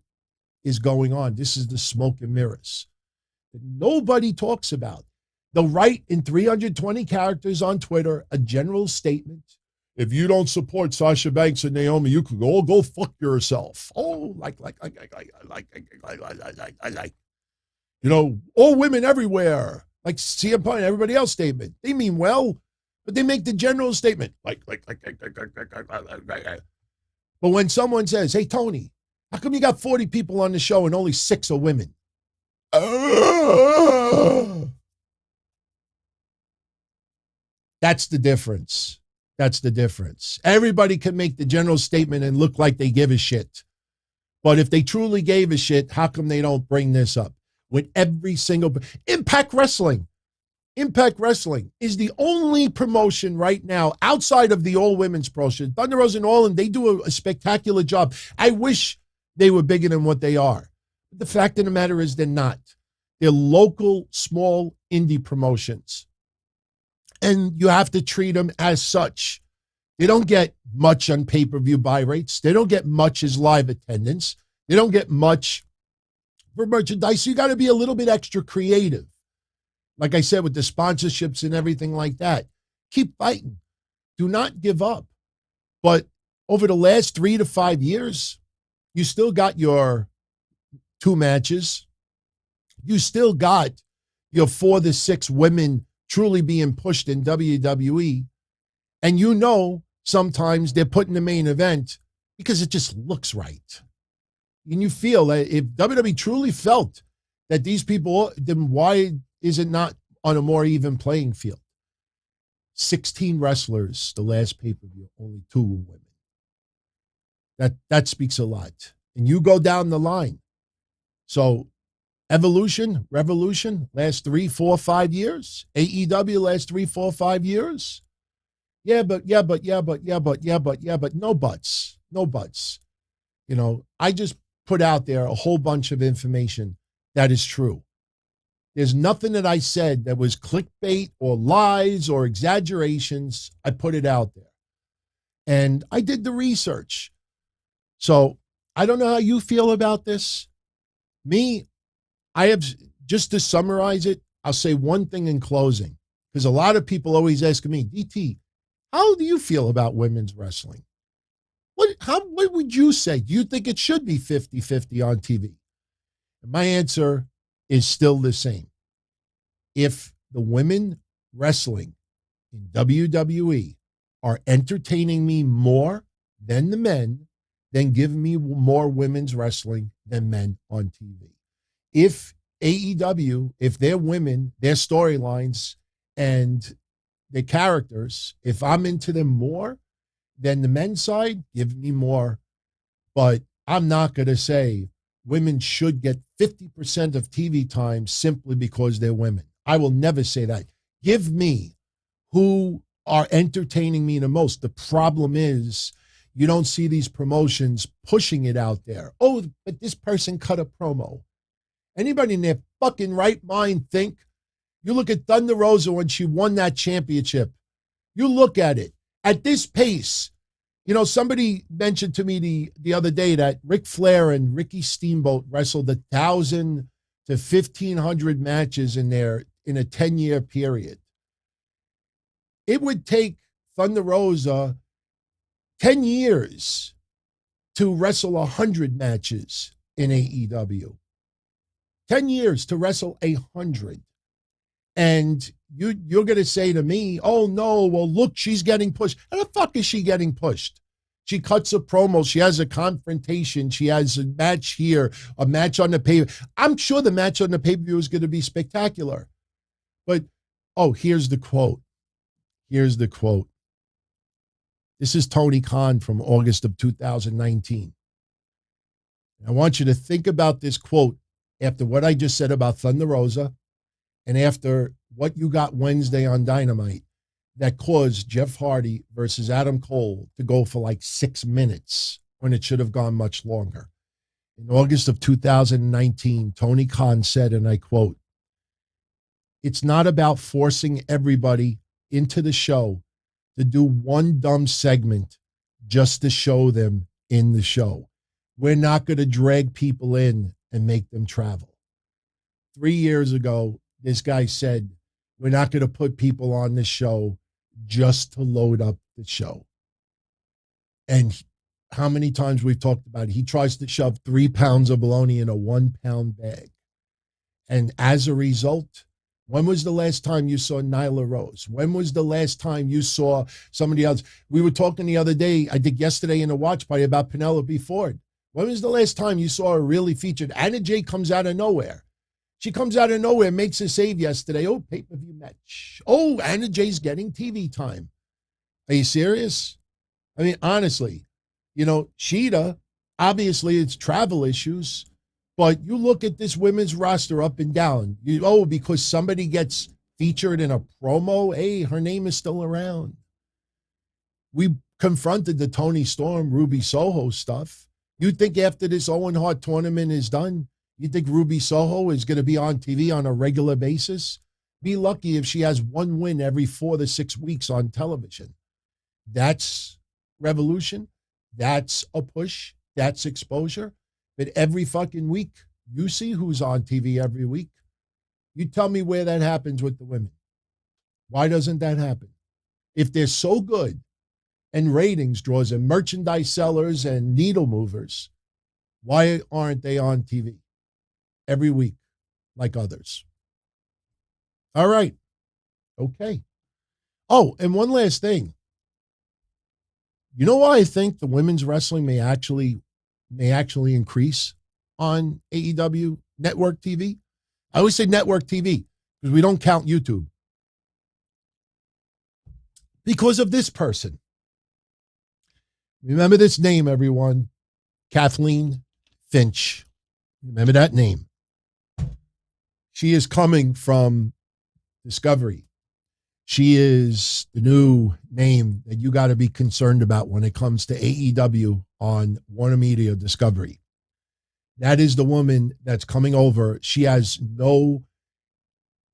is going on. This is the smoke and mirrors that nobody talks about. They'll write in 320 characters on Twitter a general statement. If you don't support Sasha Banks and Naomi, you could go fuck yourself. Oh, like. You know, all women everywhere, like CM Punk and everybody else statement. They mean well, but they make the general statement. Like. But when someone says, hey, Tony, how come you got 40 people on the show and only 6 are women? That's the difference. That's the difference. Everybody can make the general statement and look like they give a shit. But if they truly gave a shit, how come they don't bring this up? With every single Impact Wrestling is the only promotion right now outside of the all women's promotion. Thunder Rosa and All, and they do a spectacular job. I wish they were bigger than what they are. But the fact of the matter is they're not. They're local, small, indie promotions. And you have to treat them as such. They don't get much on pay-per-view buy rates. They don't get much as live attendance. They don't get much for merchandise. So you got to be a little bit extra creative. Like I said, with the sponsorships and everything like that. Keep fighting. Do not give up. But over the last 3 to 5 years, you still got your 2 matches. You still got your 4 to 6 women truly being pushed in WWE. And you know, sometimes they're put in the main event because it just looks right. And you feel that if WWE truly felt that these people, then why is it not on a more even playing field? 16 wrestlers, the last pay-per-view, only 2 were women. That speaks a lot. And you go down the line. So Evolution, Revolution, last 3, 4, 5 years. AEW, last 3, 4, 5 years. But no buts. No buts. You know, I just put out there a whole bunch of information that is true. There's nothing that I said that was clickbait or lies or exaggerations. I put it out there. And I did the research. So I don't know how you feel about this. Me, I have, just to summarize it, I'll say one thing in closing, because a lot of people always ask me, DT, how do you feel about women's wrestling? What would you say? Do you think it should be 50-50 on TV? And my answer is still the same. If the women wrestling in WWE are entertaining me more than the men, then give me more women's wrestling than men on TV. If AEW, if they're women, their storylines and their characters, if I'm into them more than the men's side, give me more. But I'm not going to say women should get 50% of TV time simply because they're women. I will never say that. Give me who are entertaining me the most. The problem is you don't see these promotions pushing it out there. Oh, but this person cut a promo. Anybody in their fucking right mind think? You look at Thunder Rosa when she won that championship. You look at it. At this pace, you know, somebody mentioned to me the other day that Ric Flair and Ricky Steamboat wrestled 1,000 to 1,500 matches in a 10-year period. It would take Thunder Rosa 10 years to wrestle 100 matches in AEW. 10 years to wrestle 100. And you're going to say to me, oh, no, well, look, she's getting pushed. How the fuck is she getting pushed? She cuts a promo. She has a confrontation. She has a match here, a match on the pay. I'm sure the match on the pay-per-view is going to be spectacular. But Oh, here's the quote. Here's the quote. This is Tony Khan from August of 2019. I want you to think about this quote after what I just said about Thunder Rosa and after what you got Wednesday on Dynamite that caused Jeff Hardy versus Adam Cole to go for like 6 minutes when it should have gone much longer. In August of 2019, Tony Khan said, and I quote, "It's not about forcing everybody into the show to do one dumb segment just to show them in the show. We're not going to drag people in and make them travel." 3 years ago, this guy said, we're not going to put people on the show just to load up the show. And how many times we've talked about it, he tries to shove 3 pounds of bologna in a 1 pound bag. And as a result, when was the last time you saw Nyla Rose? When was the last time you saw somebody else? We were talking the other day, I think yesterday in a watch party about Penelope Ford. When was the last time you saw her really featured? Anna Jay comes out of nowhere. She comes out of nowhere, makes a save yesterday. Oh, pay-per-view match. Oh, Anna Jay's getting TV time. Are you serious? I mean, honestly, Sheeta, obviously it's travel issues, but you look at this women's roster up and down. Because somebody gets featured in a promo, hey, her name is still around. We confronted the Tony Storm, Ruby Soho stuff. You think after this Owen Hart tournament is done, you think Ruby Soho is going to be on TV on a regular basis? Be lucky if she has one win every 4 to 6 weeks on television. That's revolution. That's a push. That's exposure. But every fucking week, you see who's on TV every week. You tell me where that happens with the women. Why doesn't that happen? If they're so good and ratings draws and merchandise sellers and needle movers, why aren't they on TV every week like others? All right. Okay. Oh, and one last thing. You know why I think the women's wrestling may actually increase on AEW network TV? I always say network TV because we don't count YouTube. Because of this person. Remember this name, everyone. Kathleen Finch. Remember that name. She is coming from Discovery. She is the new name that you got to be concerned about when it comes to AEW on Warner Media Discovery. That is the woman that's coming over. She has no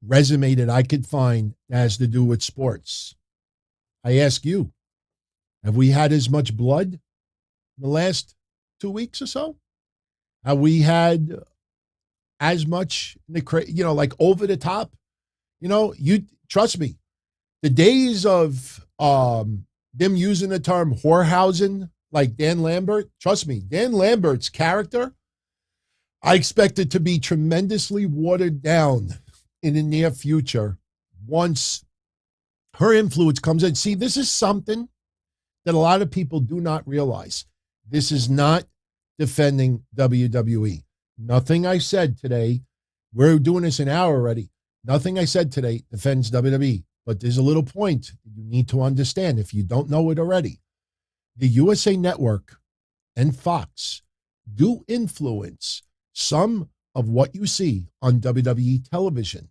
resume that I could find that has to do with sports. I ask you, have we had as much blood in the last 2 weeks or so? Have we had as much, like over the top? You trust me. The days of them using the term whorehousing, like Dan Lambert, trust me, Dan Lambert's character, I expect it to be tremendously watered down in the near future once her influence comes in. See, this is something that a lot of people do not realize. This is not defending WWE. Nothing I said today, we're doing this an hour already, nothing I said today defends WWE. But there's a little point you need to understand if you don't know it already. The USA Network and Fox do influence some of what you see on WWE television.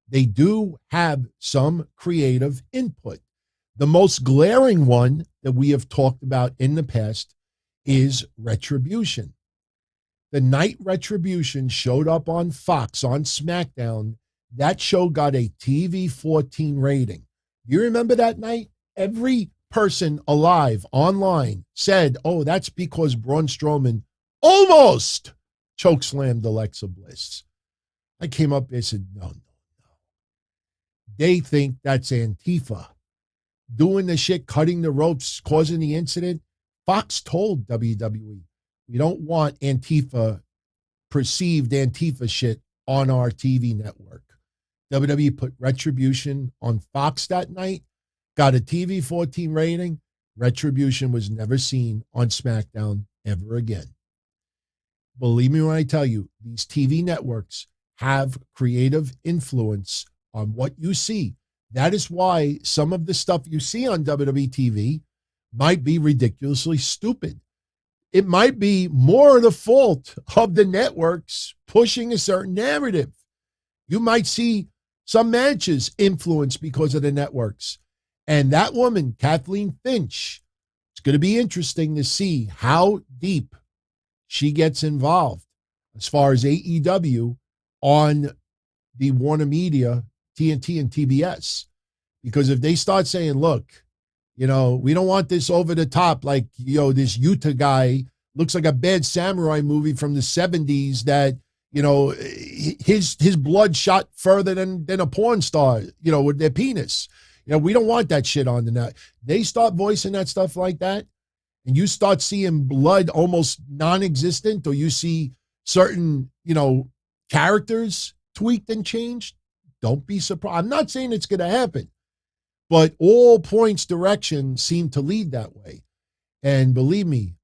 They do have some creative input. The most glaring one that we have talked about in the past is Retribution. The night Retribution showed up on Fox on SmackDown, that show got a TV 14 rating. You remember that night? Every person alive online said, oh, that's because Braun Strowman almost chokeslammed Alexa Bliss. I came up and said, no. They think that's Antifa. Doing the shit, cutting the ropes, causing the incident. Fox told WWE, we don't want perceived Antifa shit on our TV network. WWE put Retribution on Fox that night, got a TV 14 rating. Retribution was never seen on SmackDown ever again. Believe me when I tell you, these TV networks have creative influence on what you see. That is why some of the stuff you see on WWE TV might be ridiculously stupid. It might be more the fault of the networks pushing a certain narrative. You might see some matches influenced because of the networks. And that woman, Kathleen Finch, it's going to be interesting to see how deep she gets involved as far as AEW on the Warner Media, TNT, and TBS. Because if they start saying, look, we don't want this over the top, like, this Utah guy looks like a bad samurai movie from the 70s that, his blood shot further than a porn star, with their penis. We don't want that shit on the net. They start voicing that stuff like that, and you start seeing blood almost non-existent, or you see certain, characters tweaked and changed, don't be surprised. I'm not saying it's going to happen, but all points direction seem to lead that way. And believe me,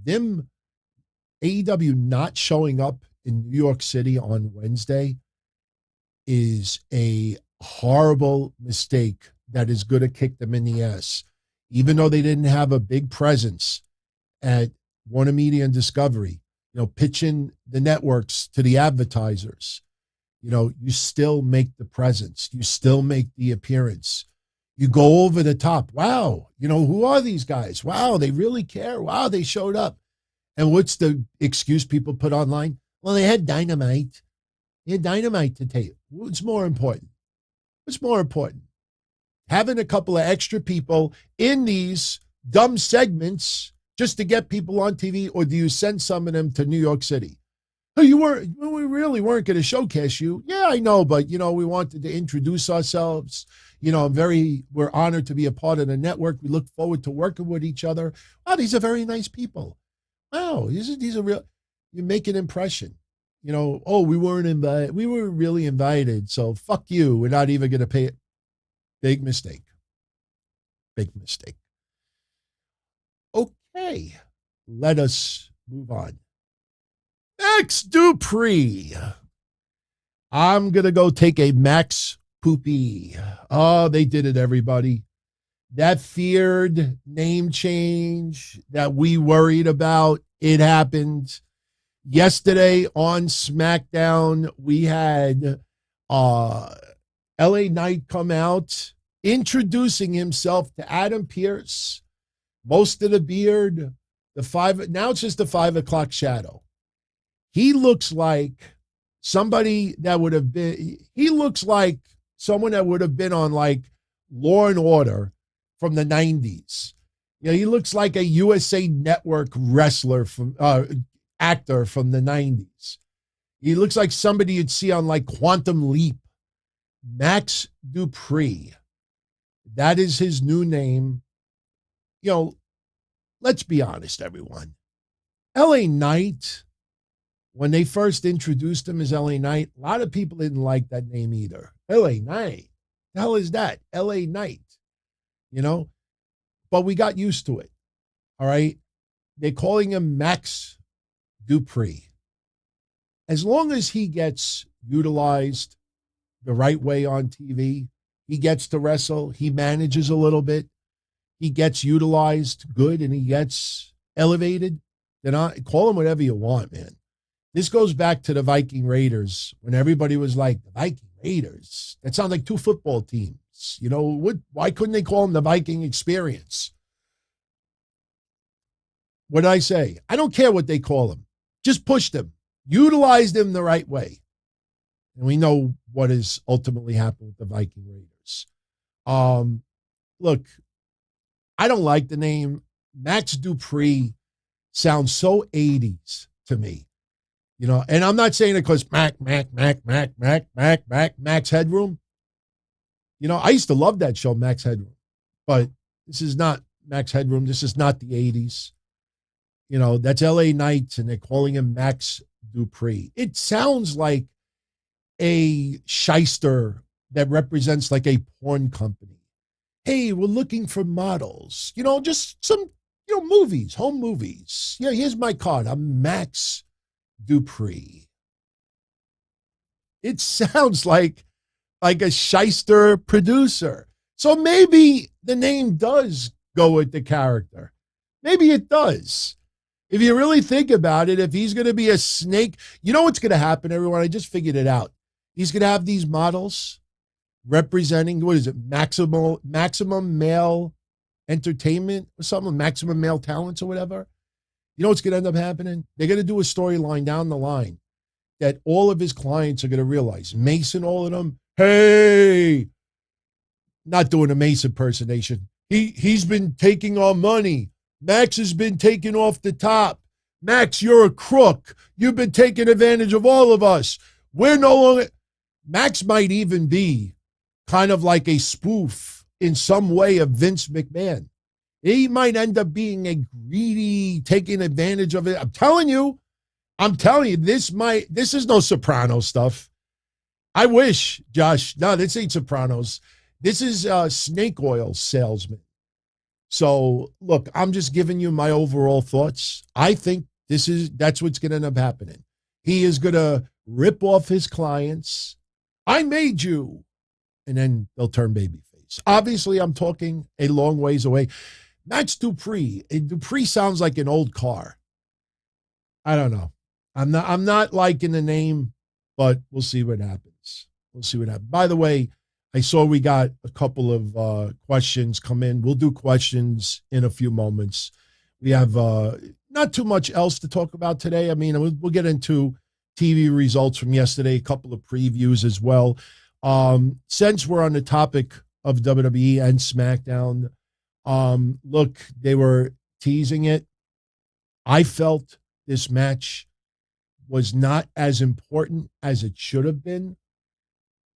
them AEW not showing up in New York City on Wednesday is a horrible mistake that is going to kick them in the ass. Even though they didn't have a big presence at Warner Media and Discovery, pitching the networks to the advertisers, you still make the presence. You still make the appearance. You go over the top. Wow, who are these guys? Wow, they really care. Wow, they showed up. And what's the excuse people put online? Well, they had Dynamite. They had Dynamite to tape. What's more important? What's more important? Having a couple of extra people in these dumb segments just to get people on TV, or do you send some of them to New York City? Oh, we really weren't going to showcase you. Yeah, I know, but, we wanted to introduce ourselves. We're honored to be a part of the network. We look forward to working with each other. Wow, these are very nice people. Wow, these are real. You make an impression. We weren't invited. We were really invited, so fuck you. We're not even going to pay it. Big mistake. Big mistake. Okay, let us move on. Max Dupri. I'm going to go take a Max Poopy. Oh, they did it, everybody. That feared name change that we worried about, it happened. Yesterday on SmackDown, we had LA Knight come out introducing himself to Adam Pearce, most of the beard, now it's just the 5 o'clock shadow. He looks like somebody that would have been, someone that would have been on like Law and Order from the 90s. He looks like a USA Network wrestler actor from the 90s. He looks like somebody you'd see on like Quantum Leap. Max Dupri. That is his new name. Let's be honest, everyone. LA Knight, when they first introduced him as LA Knight, a lot of people didn't like that name either. LA Knight. The hell is that? LA Knight. But we got used to it. All right. They're calling him Max Dupri. As long as he gets utilized the right way on TV, he gets to wrestle, he manages a little bit, he gets utilized good, and he gets elevated, then call him whatever you want, man. This goes back to the Viking Raiders when everybody was like, the Viking Raiders? That sounds like two football teams. Why couldn't they call them the Viking Experience? What did I say? I don't care what they call them. Just push them. Utilize them the right way. And we know what has ultimately happened with the Viking Raiders. Look, I don't like the name. Max Dupri sounds so 80s to me. And I'm not saying it because Max Headroom. I used to love that show, Max Headroom. But this is not Max Headroom. This is not the 80s. That's LA Knight, and they're calling him Max Dupri. It sounds like a shyster that represents like a porn company. Hey, we're looking for models. Just some, movies, home movies. Yeah, here's my card. I'm Max Dupri. It sounds like like a shyster producer. So maybe the name does go with the character. Maybe it does. If you really think about it, if he's going to be a snake, you know what's going to happen, everyone? I just figured it out. He's going to have these models representing, what is it, maximum male entertainment or something, maximum male talents or whatever. You know what's going to end up happening? They're going to do a storyline down the line that all of his clients are going to realize. Mason, all of them, hey, not doing a Mason impersonation. He's been taking our money. Max has been taken off the top. Max, you're a crook. You've been taking advantage of all of us. We're no longer. Max might even be kind of like a spoof in some way of Vince McMahon. He might end up being a greedy, taking advantage of it. I'm telling you, this is no Soprano stuff. I wish, Josh. No, this ain't Sopranos. This is snake oil salesman. So, look, I'm just giving you my overall thoughts. I think that's what's going to end up happening. He is going to rip off his clients. I made you. And then they'll turn babyface. Obviously, I'm talking a long ways away. Max Dupri. Dupri sounds like an old car. I don't know. I'm not liking the name, but we'll see what happens. By the way, I saw we got a couple of questions come in. We'll do questions in a few moments. We have not too much else to talk about today. I mean, we'll get into TV results from yesterday, a couple of previews as well. Since we're on the topic of WWE and SmackDown, look, they were teasing it. I felt this match was not as important as it should have been.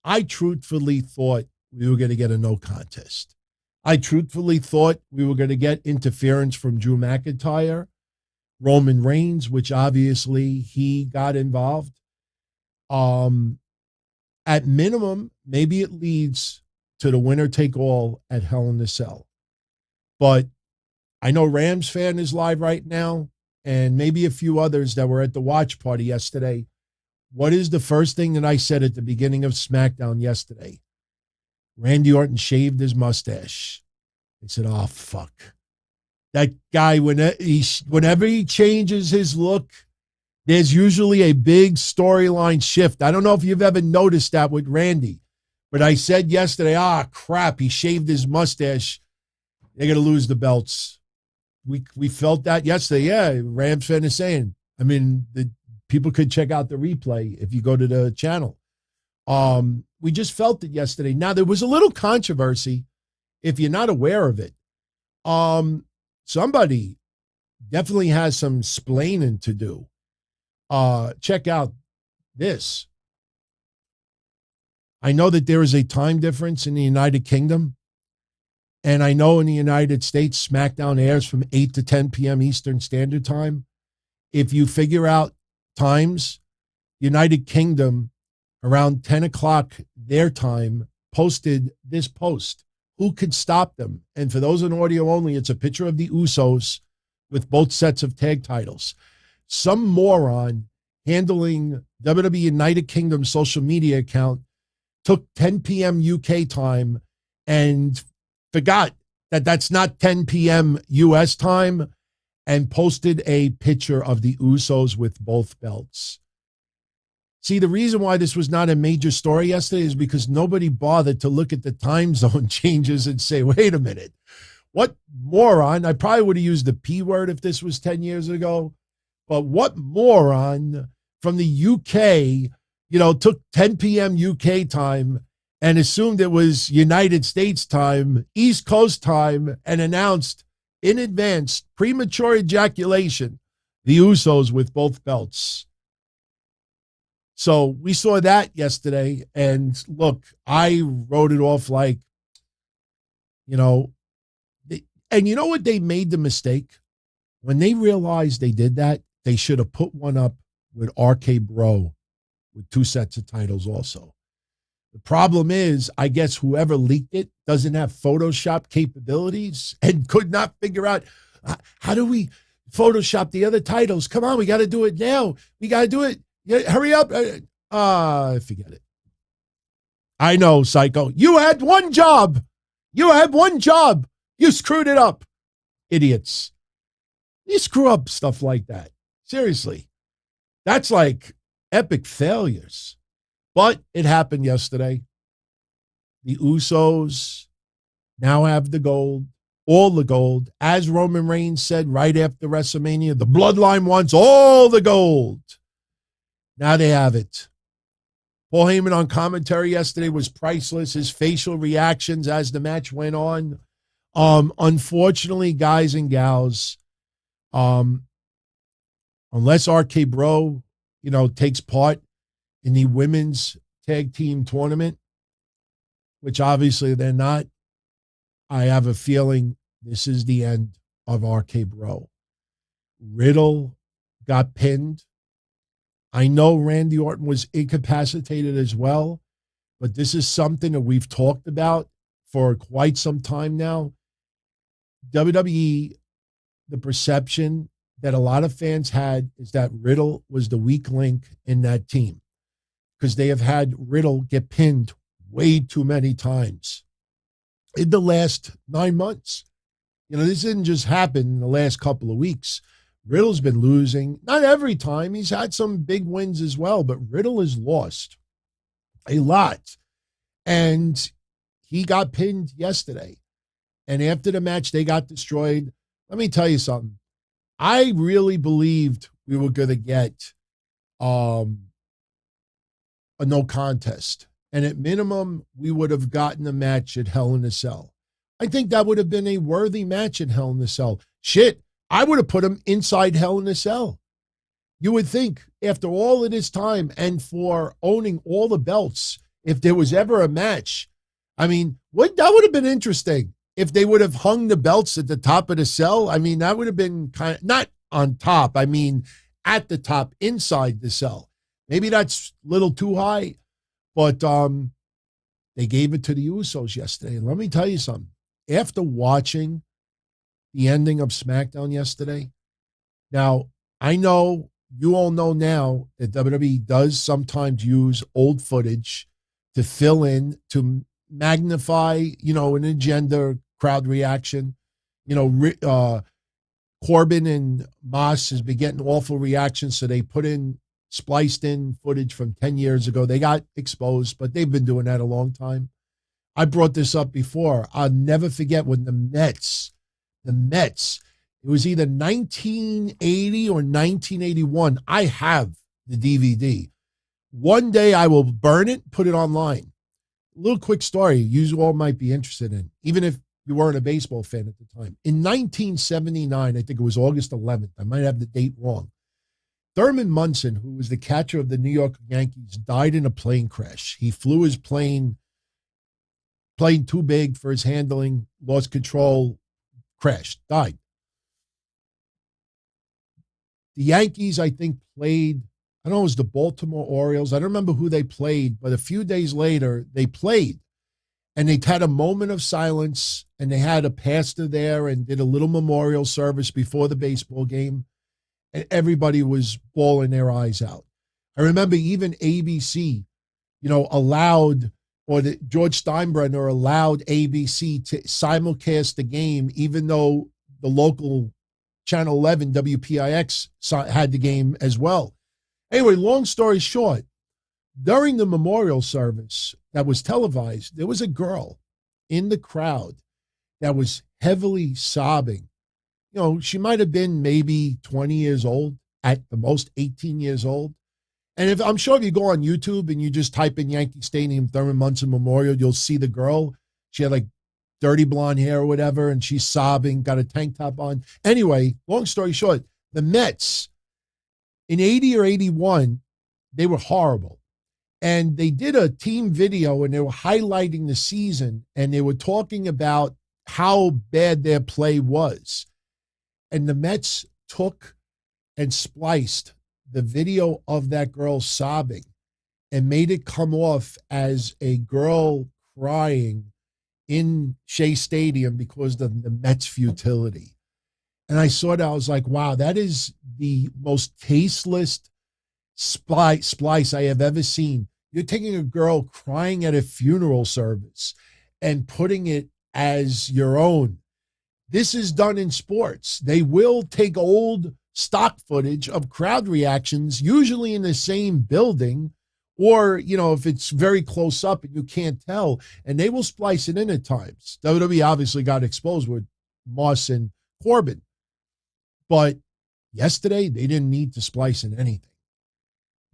I truthfully thought we were going to get a no contest. I truthfully thought we were going to get interference from Drew McIntyre, Roman Reigns, which obviously he got involved. At minimum, maybe it leads to the winner take all at Hell in a Cell. But I know Rams fan is live right now, and maybe a few others that were at the watch party yesterday. What is the first thing that I said at the beginning of SmackDown yesterday? Randy Orton shaved his mustache. I said, oh, fuck. That guy, whenever he changes his look, there's usually a big storyline shift. I don't know if you've ever noticed that with Randy, but I said yesterday, crap, he shaved his mustache. They're going to lose the belts. We felt that yesterday. Yeah, Rams fan is saying. I mean, the people could check out the replay if you go to the channel. We just felt it yesterday. Now, there was a little controversy, if you're not aware of it. Somebody definitely has some splaining to do. Check out this. I know that there is a time difference in the United Kingdom. And I know in the United States, SmackDown airs from 8 to 10 p.m. Eastern Standard Time. If you figure out times, United Kingdom, around 10 o'clock their time, posted this post. Who could stop them? And for those in audio only, it's a picture of the Usos with both sets of tag titles. Some moron handling WWE United Kingdom social media account took 10 p.m. UK time and forgot that that's not 10 p.m. U.S. time and posted a picture of the Usos with both belts. See, the reason why this was not a major story yesterday is because nobody bothered to look at the time zone changes and say, wait a minute, what moron? I probably would have used the P word if this was 10 years ago, but what moron from the UK, took 10 p.m. UK time and assumed it was United States time, East Coast time, and announced in advance premature ejaculation, the Usos with both belts. So we saw that yesterday, and look, I wrote it off like, and you know what? They made the mistake. When they realized they did that, they should have put one up with RK Bro with 2 sets of titles also. The problem is, I guess whoever leaked it doesn't have Photoshop capabilities and could not figure out, how do we Photoshop the other titles? Come on, we got to do it now. We got to do it. Yeah, hurry up. Forget it. I know, Psycho. You had one job. You had one job. You screwed it up. Idiots. You screw up stuff like that. Seriously. That's like epic failures. But it happened yesterday. The Usos now have the gold, all the gold. As Roman Reigns said right after WrestleMania, the bloodline wants all the gold. Now they have it. Paul Heyman on commentary yesterday was priceless. His facial reactions as the match went on. Unfortunately, guys and gals, unless RK Bro, takes part in the women's tag team tournament, which obviously they're not, I have a feeling this is the end of RK Bro. Riddle got pinned. I know Randy Orton was incapacitated as well, but this is something that we've talked about for quite some time now. WWE, the perception that a lot of fans had is that Riddle was the weak link in that team because they have had Riddle get pinned way too many times in the last 9 months. This didn't just happen in the last couple of weeks. Riddle's been losing, not every time. He's had some big wins as well, but Riddle has lost a lot. And he got pinned yesterday. And after the match, they got destroyed. Let me tell you something. I really believed we were going to get a no contest. And at minimum, we would have gotten a match at Hell in a Cell. I think that would have been a worthy match at Hell in a Cell. Shit, I would have put him inside Hell in a Cell. You would think after all of this time and for owning all the belts, if there was ever a match, that would have been interesting. If they would have hung the belts at the top of the cell, that would have been kind of, not on top, at the top inside the cell. Maybe that's a little too high, but they gave it to the Usos yesterday. And let me tell you something. After watching the ending of SmackDown yesterday, now, I know you all know now that WWE does sometimes use old footage to fill in, to magnify, an agenda, crowd reaction. Corbin and Moss has been getting awful reactions, so they spliced in footage from 10 years ago. They got exposed, but they've been doing that a long time. I brought this up before. I'll never forget when the Mets, it was either 1980 or 1981. I have the DVD. One day I will burn it, put it online. A little quick story you all might be interested in, even if you weren't a baseball fan at the time. In 1979, I think it was August 11th, I might have the date wrong, Thurman Munson, who was the catcher of the New York Yankees, died in a plane crash. He flew his plane too big for his handling, lost control, crashed, died. The Yankees, I think, played, I don't know, it was the Baltimore Orioles. I don't remember who they played, but a few days later, they played. And they had a moment of silence, and they had a pastor there and did a little memorial service before the baseball game. And everybody was bawling their eyes out. I remember even ABC, allowed, or George Steinbrenner allowed ABC to simulcast the game, even though the local Channel 11, WPIX, had the game as well. Anyway, long story short, during the memorial service that was televised, there was a girl in the crowd that was heavily sobbing. She might have been maybe 20 years old, at the most 18 years old. And I'm sure if you go on YouTube and you just type in Yankee Stadium Thurman Munson Memorial, you'll see the girl. She had like dirty blonde hair or whatever, and she's sobbing, got a tank top on. Anyway, long story short, the Mets in 80 or 81, they were horrible. And they did a team video and they were highlighting the season and they were talking about how bad their play was. And the Mets took and spliced the video of that girl sobbing and made it come off as a girl crying in Shea Stadium because of the Mets' futility. And I saw that, I was like, wow, that is the most tasteless splice I have ever seen. You're taking a girl crying at a funeral service and putting it as your own. This is done in sports. They will take old stock footage of crowd reactions, usually in the same building, or, if it's very close up and you can't tell, and they will splice it in at times. WWE obviously got exposed with Moss and Corbin. But yesterday, they didn't need to splice in anything.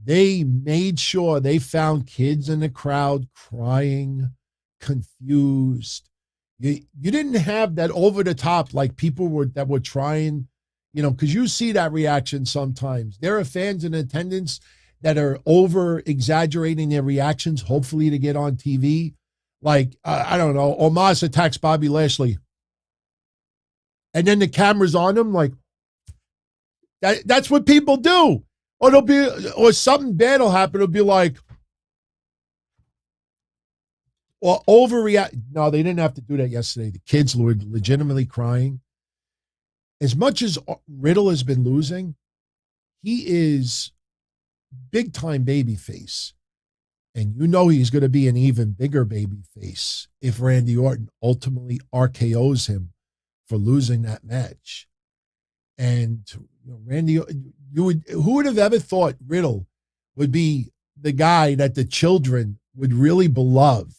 They made sure they found kids in the crowd crying, confused. You didn't have that over the top like people that were trying, because you see that reaction sometimes. There are fans in attendance that are over exaggerating their reactions, hopefully to get on TV. Like, I don't know, Omos attacks Bobby Lashley. And then the camera's on him, like, that's what people do. Or something bad will happen. It'll be like, or overreact. No, they didn't have to do that yesterday. The kids were legitimately crying. As much as Riddle has been losing, he is big time babyface. And he's going to be an even bigger babyface if Randy Orton ultimately RKOs him for losing that match. And Randy, who would have ever thought Riddle would be the guy that the children would really beloved?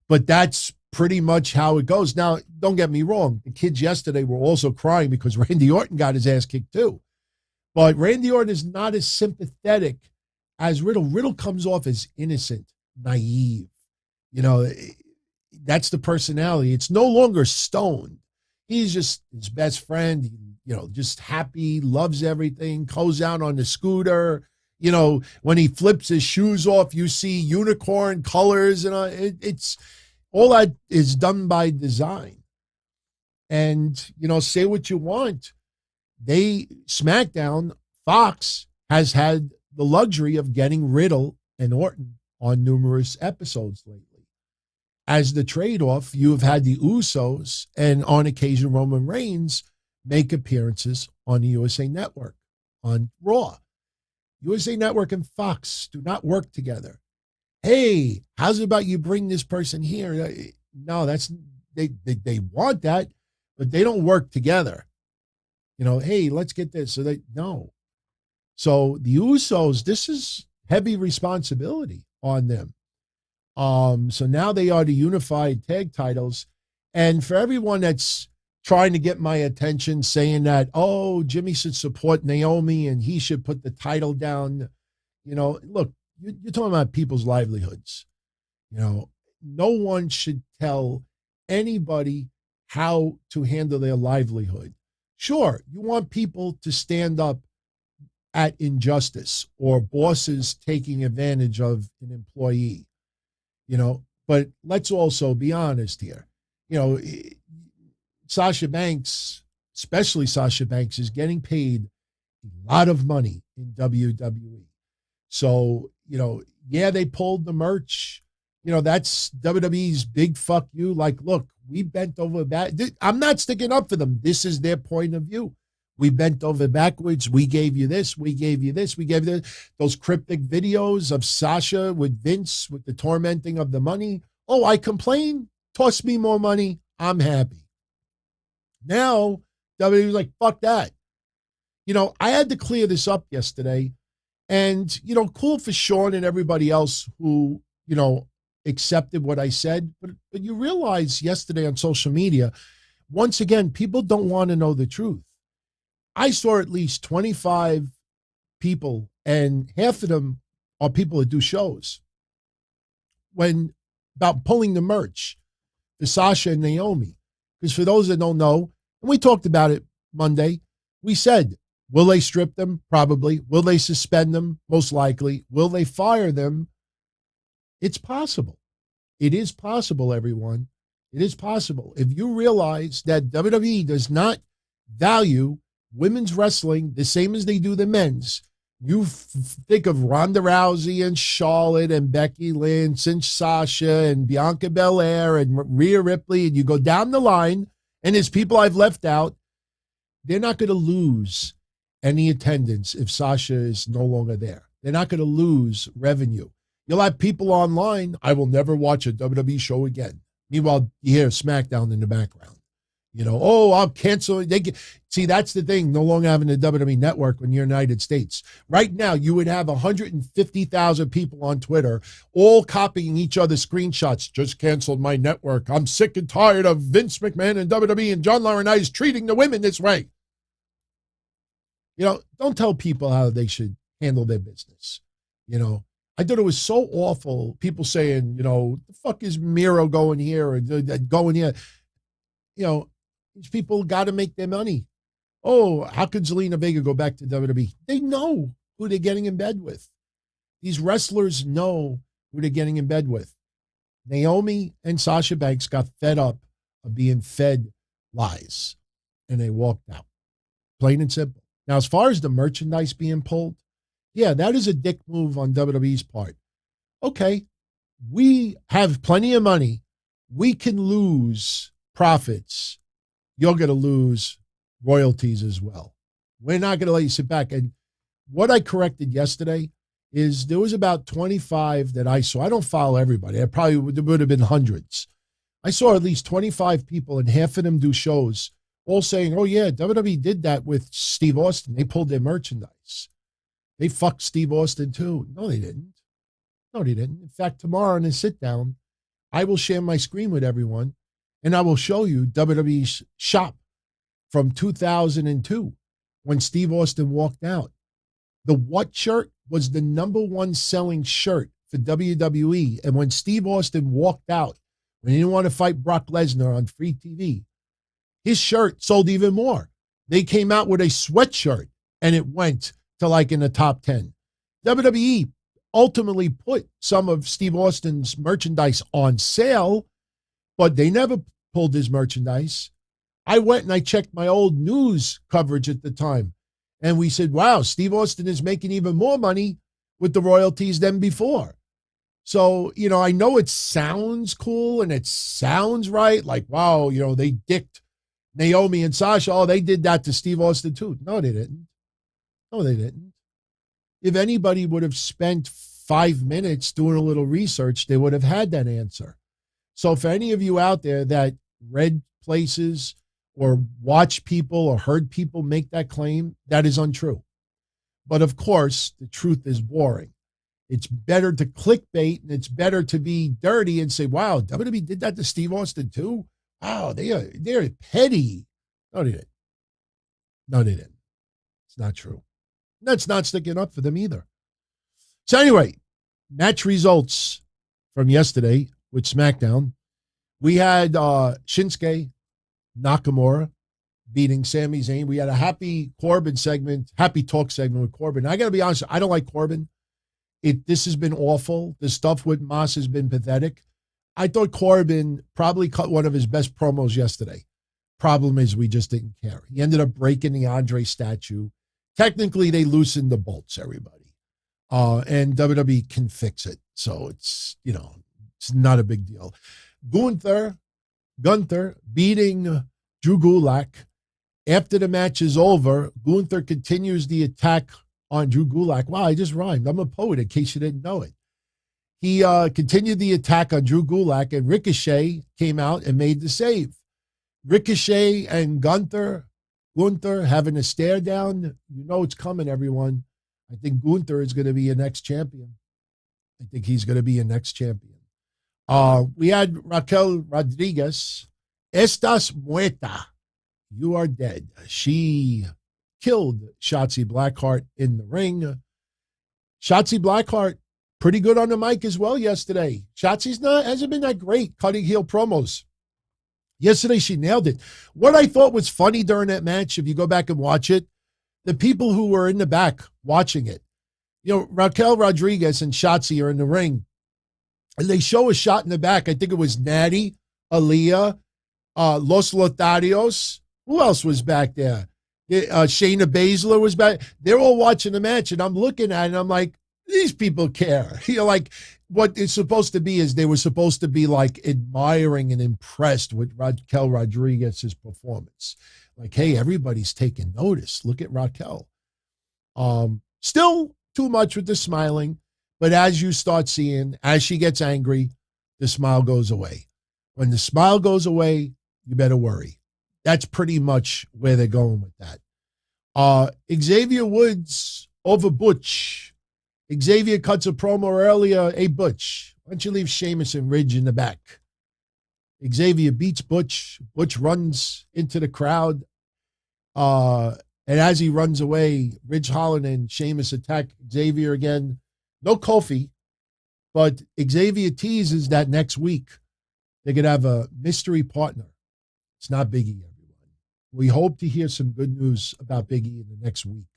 But that's pretty much how it goes. Now, don't get me wrong. The kids yesterday were also crying because Randy Orton got his ass kicked too. But Randy Orton is not as sympathetic as Riddle. Riddle comes off as innocent, naive. That's the personality. It's no longer stoned. He's just his best friend, just happy, loves everything, goes out on the scooter. When he flips his shoes off, you see unicorn colors, and it's all that is done by design. And, say what you want. SmackDown, Fox has had the luxury of getting Riddle and Orton on numerous episodes lately. As the trade-off, you have had the Usos and on occasion Roman Reigns make appearances on the USA Network, on Raw. USA Network and Fox do not work together. Hey, how's it about you bring this person here? No, they want that, but they don't work together. Hey, let's get this. No. So the Usos, this is heavy responsibility on them. So now they are the unified tag titles. And for everyone that's trying to get my attention, saying that, Jimmy should support Naomi and he should put the title down. Look, you're talking about people's livelihoods. No one should tell anybody how to handle their livelihood. Sure, you want people to stand up at injustice or bosses taking advantage of an employee, but let's also be honest here. Sasha Banks, especially Sasha Banks, is getting paid a lot of money in WWE. So, they pulled the merch. That's WWE's big fuck you. Like, look, we bent over back. I'm not sticking up for them. This is their point of view. We bent over backwards. We gave you this. We gave you this. We gave you this. Those cryptic videos of Sasha with Vince with the tormenting of the money. Oh, I complain. Toss me more money. I'm happy. Now, WWE's like, fuck that. I had to clear this up yesterday. And, cool for Sean and everybody else who, accepted what I said. But you realize yesterday on social media, once again, people don't want to know the truth. I saw at least 25 people, and half of them are people that do shows, about pulling the merch for Sasha and Naomi. Because for those that don't know, and we talked about it Monday, we said, will they strip them? Probably. Will they suspend them? Most likely. Will they fire them? It's possible. It is possible, everyone. It is possible. If you realize that WWE does not value women's wrestling the same as they do the men's, you think of Ronda Rousey and Charlotte and Becky Lynch and Sasha and Bianca Belair and Rhea Ripley, and you go down the line, and there's people I've left out, they're not going to lose any attendance if Sasha is no longer there. They're not going to lose revenue. You'll have people online, I will never watch a WWE show again. Meanwhile, you hear SmackDown in the background. I'll cancel. See, that's the thing, no longer having a WWE network when you're in the United States. Right now, you would have 150,000 people on Twitter all copying each other's screenshots. Just canceled my network. I'm sick and tired of Vince McMahon and WWE and John Laurinaitis treating the women this way. Don't tell people how they should handle their business. I thought it was so awful. People saying, the fuck is Miro going here or going here? These people got to make their money. Oh, how could Zelina Vega go back to WWE? They know who they're getting in bed with. These wrestlers know who they're getting in bed with. Naomi and Sasha Banks got fed up of being fed lies, and they walked out. Plain and simple. Now, as far as the merchandise being pulled, yeah, that is a dick move on WWE's part. Okay, we have plenty of money. We can lose profits. You're going to lose royalties as well. We're not going to let you sit back. And what I corrected yesterday is there was about 25 that I saw. I don't follow everybody. There would have been hundreds. I saw at least 25 people, and half of them do shows, all saying, oh, yeah, WWE did that with Steve Austin. They pulled their merchandise. They fucked Steve Austin, too. No, they didn't. In fact, tomorrow in a sit-down, I will share my screen with everyone, and I will show you WWE's shop from 2002 when Steve Austin walked out. The what shirt was the number one selling shirt for WWE. And when Steve Austin walked out, when he didn't want to fight Brock Lesnar on free TV, his shirt sold even more. They came out with a sweatshirt, and it went to like in the top 10. WWE ultimately put some of Steve Austin's merchandise on sale, but they never pulled his merchandise. I went and I checked my old news coverage at the time, and we said, wow, Steve Austin is making even more money with the royalties than before. So, I know it sounds cool and it sounds right. Like, wow, they dicked Naomi and Sasha. Oh, they did that to Steve Austin too. No, they didn't. If anybody would have spent 5 minutes doing a little research, they would have had that answer. So for any of you out there that read places or watched people or heard people make that claim, that is untrue. But of course, the truth is boring. It's better to clickbait, and it's better to be dirty and say, wow, WWE did that to Steve Austin too? Wow, they're petty. No, they didn't. It's not true. That's not sticking up for them either. So anyway, match results from yesterday with SmackDown. We had Shinsuke Nakamura beating Sami Zayn. We had a happy Corbin segment, happy talk segment with Corbin. I got to be honest, I don't like Corbin. This has been awful. The stuff with Moss has been pathetic. I thought Corbin probably cut one of his best promos yesterday. Problem is, we just didn't care. He ended up breaking the Andre statue. Technically, they loosened the bolts, everybody. And WWE can fix it. So it's not a big deal. Gunther beating Drew Gulak. After the match is over, Gunther continues the attack on Drew Gulak. Wow, I just rhymed. I'm a poet, in case you didn't know it. He continued the attack on Drew Gulak, and Ricochet came out and made the save. Ricochet and Gunther having a stare down. You know it's coming, everyone. I think Gunther is going to be your next champion. I think he's going to be your next champion. We had Raquel Rodriguez. Estás muerta. You are dead. She killed Shotzi Blackheart in the ring. Shotzi Blackheart, pretty good on the mic as well yesterday. Shotzi's hasn't been that great cutting heel promos. Yesterday, she nailed it. What I thought was funny during that match, if you go back and watch it, the people who were in the back watching it, Raquel Rodriguez and Shotzi are in the ring, and they show a shot in the back. I think it was Natty, Aaliyah, Los Lotharios. Who else was back there? Shayna Baszler was back. They're all watching the match, and I'm looking at it, and I'm like, these people care. Like, what it's supposed to be is they were supposed to be like admiring and impressed with Raquel Rodriguez's performance. Like, hey, everybody's taking notice. Look at Raquel. Still too much with the smiling, But as you start seeing, as she gets angry, the smile goes away. When the smile goes away, you better worry. That's pretty much where they're going with that. Xavier Woods over Butch. Xavier cuts a promo earlier. Hey, Butch, why don't you leave Sheamus and Ridge in the back? Xavier beats Butch. Butch runs into the crowd. And as he runs away, Ridge Holland and Sheamus attack Xavier again. No Kofi, but Xavier teases that next week they're going to have a mystery partner. It's not Big E, everyone. We hope to hear some good news about Big E in the next week.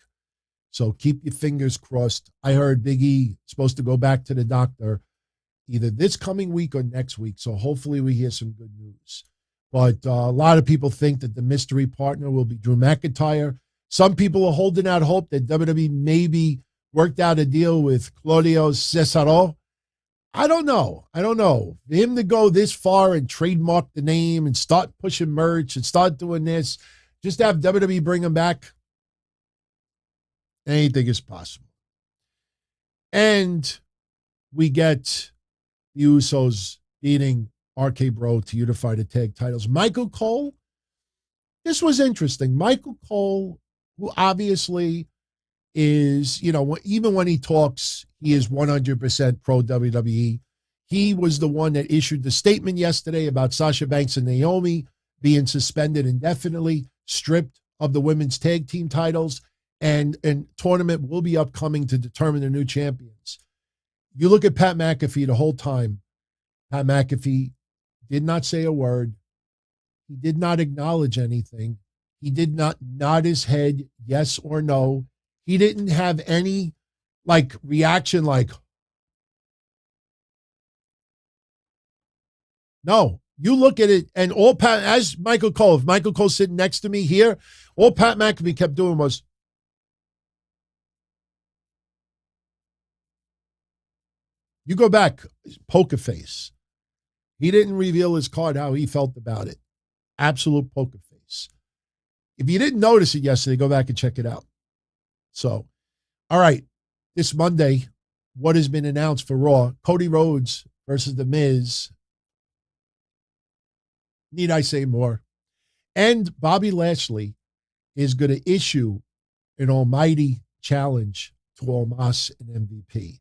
So keep your fingers crossed. I heard Big E is supposed to go back to the doctor either this coming week or next week. So hopefully we hear some good news. But a lot of people think that the mystery partner will be Drew McIntyre. Some people are holding out hope that WWE maybe worked out a deal with Claudio Cesaro. I don't know. For him to go this far and trademark the name and start pushing merch and start doing this, just to have WWE bring him back, anything is possible. And we get the Usos beating RK Bro to unify the tag titles. Michael Cole, this was interesting. Michael Cole, who obviously is, even when he talks, he is 100% pro WWE. He was the one that issued the statement yesterday about Sasha Banks and Naomi being suspended indefinitely, stripped of the women's tag team titles, and tournament will be upcoming to determine the new champions. You look at Pat McAfee the whole time. Pat McAfee did not say a word. He did not acknowledge anything. He did not nod his head yes or no. He didn't have any reaction no. You look at it, and all Pat, as Michael Cole, if Michael Cole's sitting next to me here, all Pat McAfee kept doing was, you go back, poker face. He didn't reveal his card, how he felt about it. Absolute poker face. If you didn't notice it yesterday, go back and check it out. So, all right, this Monday, what has been announced for Raw? Cody Rhodes versus The Miz. Need I say more? And Bobby Lashley is going to issue an almighty challenge to Omos and MVP.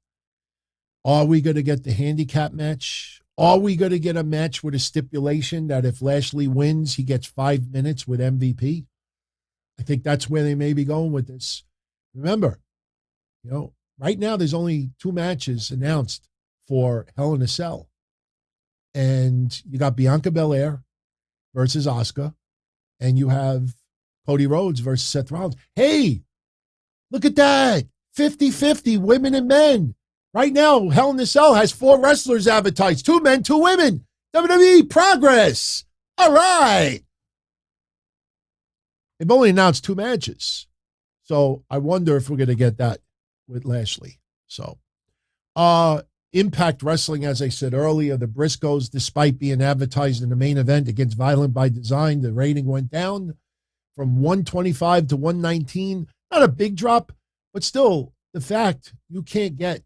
Are we going to get the handicap match? Are we going to get a match with a stipulation that if Lashley wins, he gets 5 minutes with MVP? I think that's where they may be going with this. Remember, right now there's only 2 matches announced for Hell in a Cell. And you got Bianca Belair versus Asuka, and you have Cody Rhodes versus Seth Rollins. Hey, look at that. 50-50, women and men. Right now, Hell in a Cell has 4 wrestlers advertised. 2 men, 2 women. WWE progress. All right. They've only announced 2 matches. So I wonder if we're going to get that with Lashley. So, Impact Wrestling, as I said earlier, the Briscoes, despite being advertised in the main event against Violent by Design, the rating went down from 125 to 119. Not a big drop, but still the fact you can't get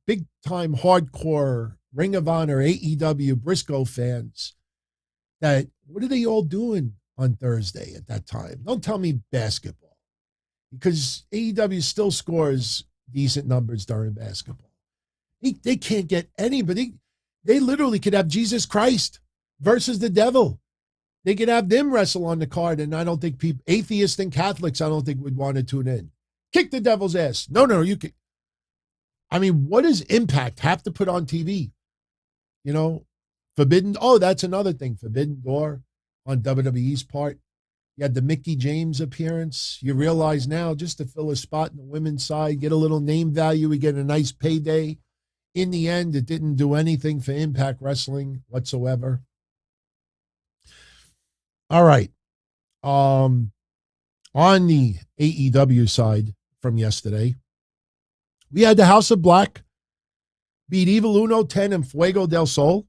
big-time hardcore Ring of Honor, AEW, Briscoe fans, that what are they all doing on Thursday at that time? Don't tell me basketball, because AEW still scores decent numbers during basketball. They can't get anybody. They literally could have Jesus Christ versus the Deville. They could have them wrestle on the card, and I don't think people, atheists and Catholics, I don't think would want to tune in. Kick the Devil's ass. No, you can. I mean, what does Impact have to put on TV? Forbidden. Oh, that's another thing. Forbidden Door on WWE's part. You had the Mickey James appearance. You realize now, just to fill a spot in the women's side, get a little name value, we get a nice payday. In the end, it didn't do anything for Impact Wrestling whatsoever. All right. On the AEW side from yesterday, we had the House of Black beat Evil Uno 10 and Fuego del Sol.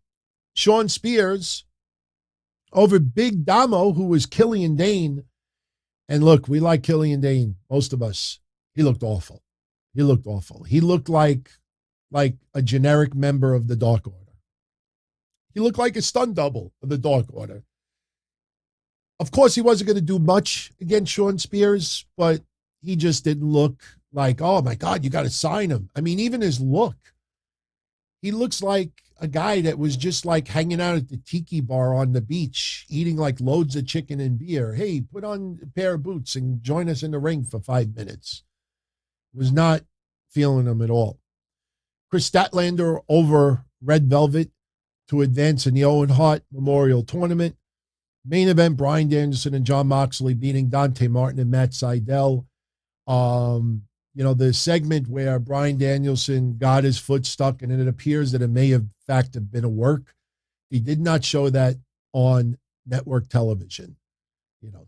Sean Spears over Big Damo, who was Killian Dane. And look, we like Killian Dane, most of us. He looked awful. He looked like like a generic member of the Dark Order. He looked like a stunt double of the Dark Order. Of course, he wasn't going to do much against Shawn Spears, but he just didn't look like, oh my God, you got to sign him. I mean, even his look, he looks like a guy that was just like hanging out at the tiki bar on the beach, eating like loads of chicken and beer. Hey, put on a pair of boots and join us in the ring for 5 minutes. Was not feeling him at all. Chris Statlander over Red Velvet to advance in the Owen Hart Memorial Tournament. Main event, Bryan Danielson and Jon Moxley beating Dante Martin and Matt Sydal. The segment where Bryan Danielson got his foot stuck, and it appears that it may have, in fact, have been a work. He did not show that on network television.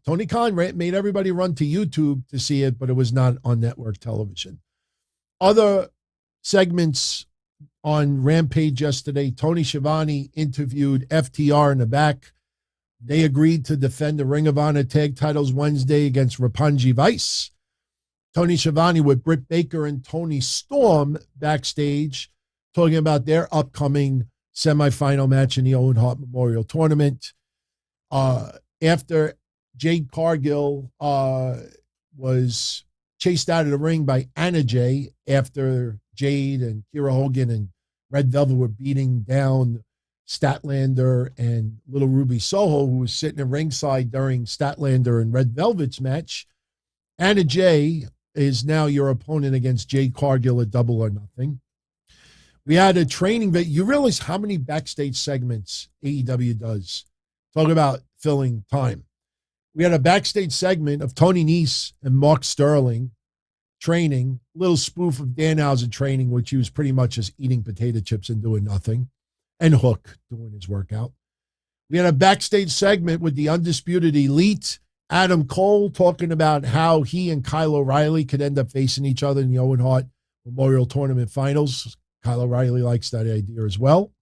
Tony Khan made everybody run to YouTube to see it, but it was not on network television. Other segments on Rampage yesterday, Tony Schiavone interviewed FTR in the back. They agreed to defend the Ring of Honor tag titles Wednesday against Roppongi Vice. Tony Schiavone with Britt Baker and Tony Storm backstage talking about their upcoming semifinal match in the Owen Hart Memorial Tournament. After Jade Cargill was chased out of the ring by Anna Jay after Jade and Kiera Hogan and Red Velvet were beating down Statlander and Little Ruby Soho, who was sitting at ringside during Statlander and Red Velvet's match. Anna Jay is now your opponent against Jade Cargill at Double or Nothing. We had a training that you realize how many backstage segments AEW does. Talk about filling time. We had a backstage segment of Tony Nese and Mark Sterling training, a little spoof of Danhausen training, which he was pretty much just eating potato chips and doing nothing, and Hook doing his workout. We had a backstage segment with the Undisputed Elite, Adam Cole, talking about how he and Kyle O'Reilly could end up facing each other in the Owen Hart Memorial Tournament Finals. Kyle O'Reilly likes that idea as well.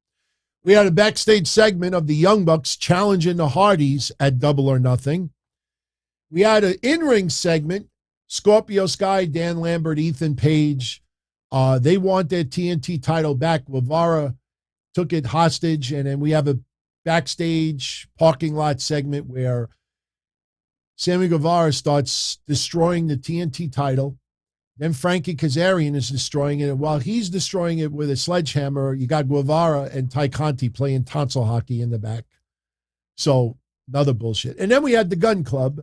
We had a backstage segment of the Young Bucks challenging the Hardys at Double or Nothing. We had an in-ring segment, Scorpio Sky, Dan Lambert, Ethan Page. They want their TNT title back. Guevara took it hostage, and then we have a backstage parking lot segment where Sammy Guevara starts destroying the TNT title. Then Frankie Kazarian is destroying it. And while he's destroying it with a sledgehammer, you got Guevara and Ty Conti playing tonsil hockey in the back. So another bullshit. And then we had the Gun Club.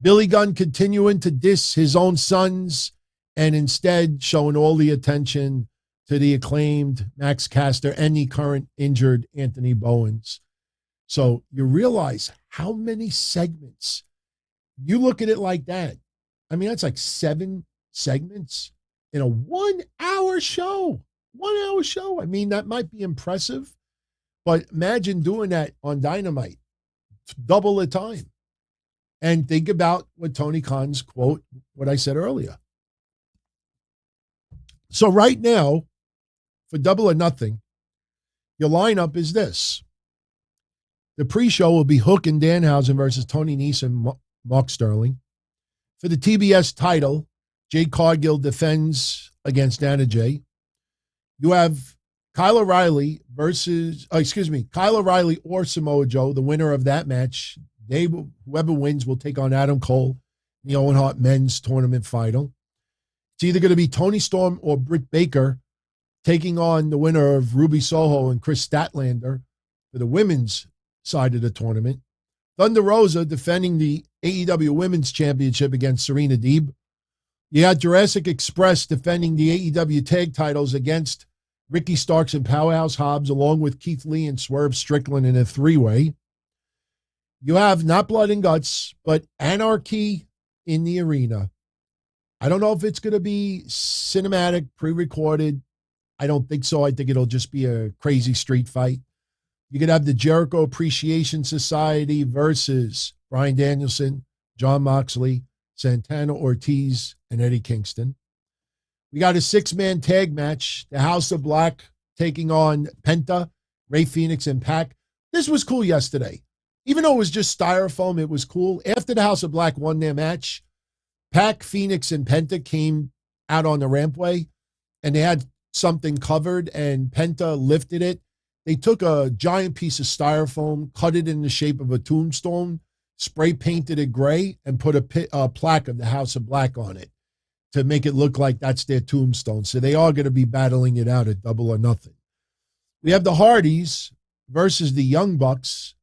Billy Gunn continuing to diss his own sons and instead showing all the attention to the acclaimed Max Caster and the current injured Anthony Bowens. So you realize how many segments. You look at it like that. I mean, that's like 7 segments in a 1 hour show. 1 hour show. I mean, that might be impressive, but imagine doing that on Dynamite, double the time. And think about what Tony Khan's quote, what I said earlier. So right now, for Double or Nothing, your lineup is this. The pre-show will be Hook and Danhausen versus Tony Nese and Mark Sterling. For the TBS title, Jade Cargill defends against Anna Jay. You have Kyle O'Reilly Kyle O'Reilly or Samoa Joe, the winner of that match. Whoever wins will take on Adam Cole in the Owen Hart Men's Tournament Final. It's either going to be Tony Storm or Britt Baker taking on the winner of Ruby Soho and Chris Statlander for the women's side of the tournament. Thunder Rosa defending the AEW Women's Championship against Serena Deeb. You had Jurassic Express defending the AEW tag titles against Ricky Starks and Powerhouse Hobbs, along with Keith Lee and Swerve Strickland in a 3-way. You have not Blood and Guts, but Anarchy in the Arena. I don't know if it's going to be cinematic, pre-recorded. I don't think so. I think it'll just be a crazy street fight. You could have the Jericho Appreciation Society versus Bryan Danielson, Jon Moxley, Santana Ortiz, and Eddie Kingston. We got a 6-man tag match. The House of Black taking on Penta, Rey Fenix, and Pac. This was cool yesterday. Even though it was just styrofoam, it was cool. After the House of Black won their match, Pac, Phoenix, and Penta came out on the rampway, and they had something covered and Penta lifted it. They took a giant piece of styrofoam, cut it in the shape of a tombstone, spray painted it gray, and put a plaque of the House of Black on it to make it look like that's their tombstone. So they are going to be battling it out at Double or Nothing. We have the Hardys versus the Young Bucks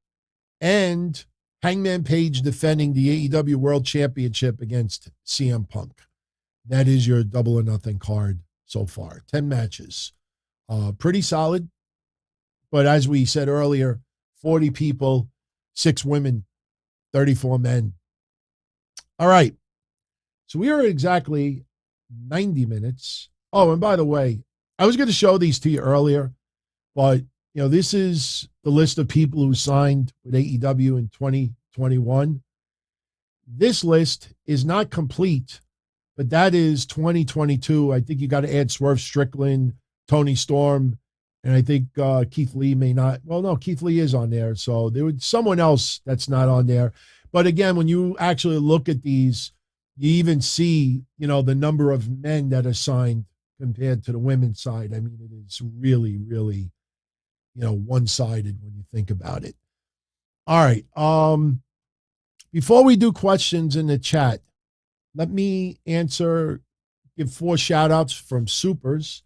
and Hangman Page defending the AEW World Championship against CM Punk. That is your Double or Nothing card so far. 10 matches. Pretty solid. But as we said earlier, 40 people, 6 women, 34 men. All right. So we are at exactly 90 minutes. Oh, and by the way, I was going to show these to you earlier, but this is the list of people who signed with AEW in 2021. This list is not complete, but that is 2022. I think you got to add Swerve Strickland, Tony Storm, and I think Keith Lee may not. Well, no, Keith Lee is on there. So there was someone else that's not on there. But again, when you actually look at these, you even see, the number of men that are signed compared to the women's side. I mean, it is really, really, one-sided when you think about it. All right. Before we do questions in the chat, let me give 4 shout-outs from Supers.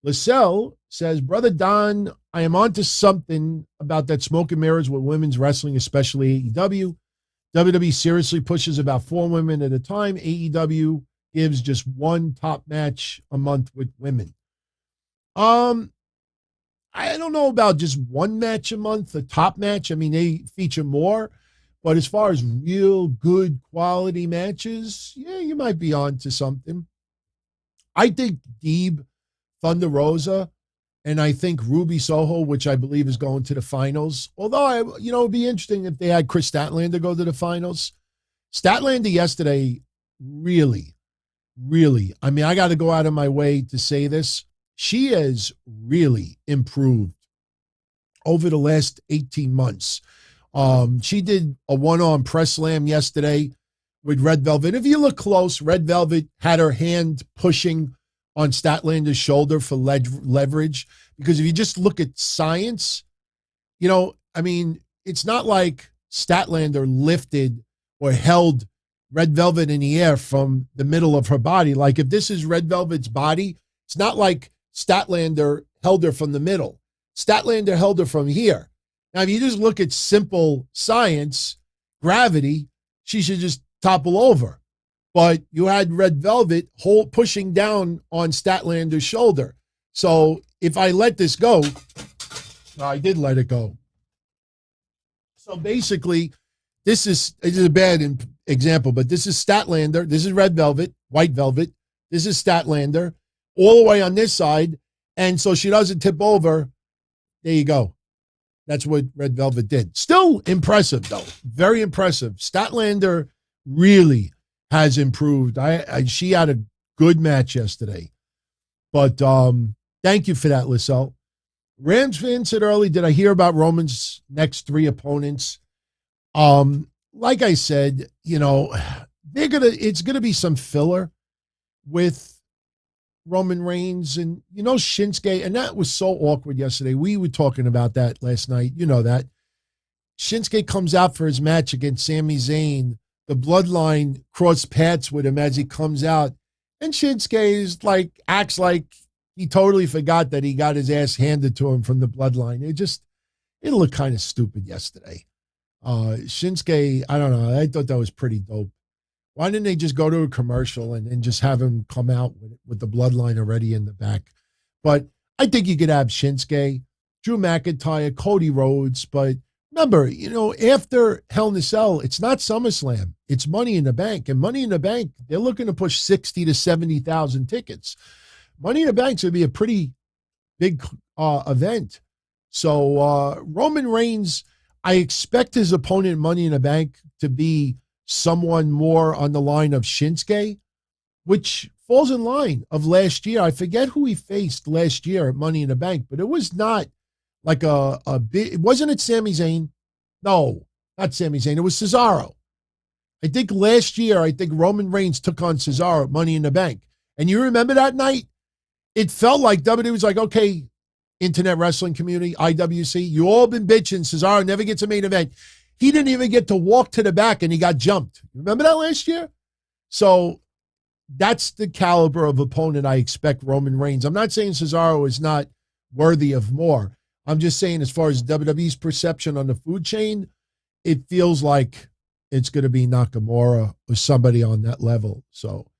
Lacelle says, Brother Don, I am onto something about that smoke and mirrors with women's wrestling, especially AEW. WWE seriously pushes about 4 women at a time. AEW gives just 1 top match a month with women. I don't know about just 1 match a month, a top match. I mean, they feature more. But as far as real good quality matches, yeah, you might be on to something. I think Deeb, Thunder Rosa, and I think Ruby Soho, which I believe is going to the finals. Although, it'd be interesting if they had Chris Statlander go to the finals. Statlander yesterday, really, really, I mean, I got to go out of my way to say this. She has really improved over the last 18 months. She did a one-arm press slam yesterday with Red Velvet. If you look close, Red Velvet had her hand pushing on Statlander's shoulder for leverage. Because if you just look at science, it's not like Statlander lifted or held Red Velvet in the air from the middle of her body. Like if this is Red Velvet's body, it's not like Statlander held her from the middle. Statlander held her from here. Now, if you just look at simple science, gravity, she should just topple over. But you had Red Velvet pushing down on Statlander's shoulder. So if I let this go, I did let it go. So basically, this is a bad example, but this is Statlander. This is Red Velvet, White Velvet. This is Statlander all the way on this side. And so she doesn't tip over. There you go. That's what Red Velvet did. Still impressive, though. Very impressive. Statlander really has improved. She had a good match yesterday. But thank you for that, Lisselle. Rams fan said early, did I hear about Roman's next 3 opponents? Like I said, it's gonna be some filler with Roman Reigns and Shinsuke, and that was so awkward yesterday. We were talking about that last night. You know that. Shinsuke comes out for his match against Sami Zayn. The bloodline cross paths with him as he comes out. And Shinsuke acts like he totally forgot that he got his ass handed to him from the bloodline. It looked kind of stupid yesterday. Shinsuke, I don't know. I thought that was pretty dope. Why didn't they just go to a commercial and then just have him come out with the bloodline already in the back? But I think you could have Shinsuke, Drew McIntyre, Cody Rhodes. But remember, after Hell in a Cell, it's not SummerSlam. It's Money in the Bank. And Money in the Bank, they're looking to push 60 to 70,000 tickets. Money in the Bank's going to be a pretty big event. So Roman Reigns, I expect his opponent in Money in the Bank to be someone more on the line of Shinsuke, which falls in line of last year. I forget who he faced last year at Money in the Bank, but it was not like a big, wasn't it Sami Zayn? No, not Sami Zayn. It was Cesaro. I think last year, Roman Reigns took on Cesaro at Money in the Bank. And you remember that night? it felt like WWE was like, okay, internet wrestling community, IWC, you all been bitching. Cesaro never gets a main event. He didn't even get to walk to the back and he got jumped. Remember that last year? So that's the caliber of opponent I expect Roman Reigns. I'm not saying Cesaro is not worthy of more. I'm just saying as far as WWE's perception on the food chain, it feels like it's going to be Nakamura or somebody on that level. So,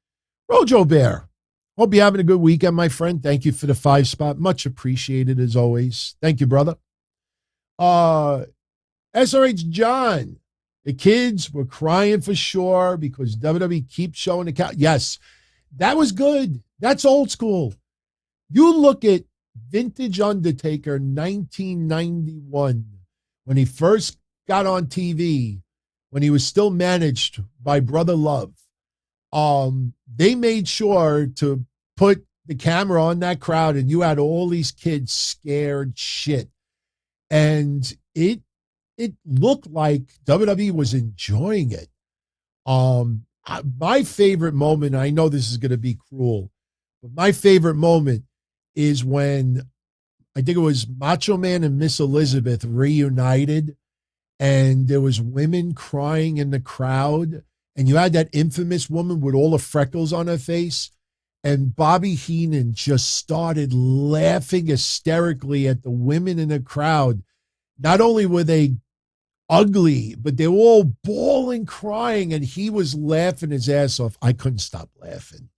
Rojo Bear, hope you're having a good weekend, my friend. Thank you for the 5 spot. Much appreciated as always. Thank you, brother. SRH John, the kids were crying for sure because WWE keeps showing the count. Yes, that was good. That's old school. You look at Vintage Undertaker 1991 when he first got on TV, when he was still managed by Brother Love. They made sure to put the camera on that crowd and you had all these kids scared shit. And it looked like WWE was enjoying it. My favorite moment, I know this is going to be cruel, but my favorite moment is when I think it was Macho Man and Miss Elizabeth reunited and there was women crying in the crowd and you had that infamous woman with all the freckles on her face and Bobby Heenan just started laughing hysterically at the women in the crowd. Not only were they ugly, but they were all bawling, crying, and he was laughing his ass off. I couldn't stop laughing.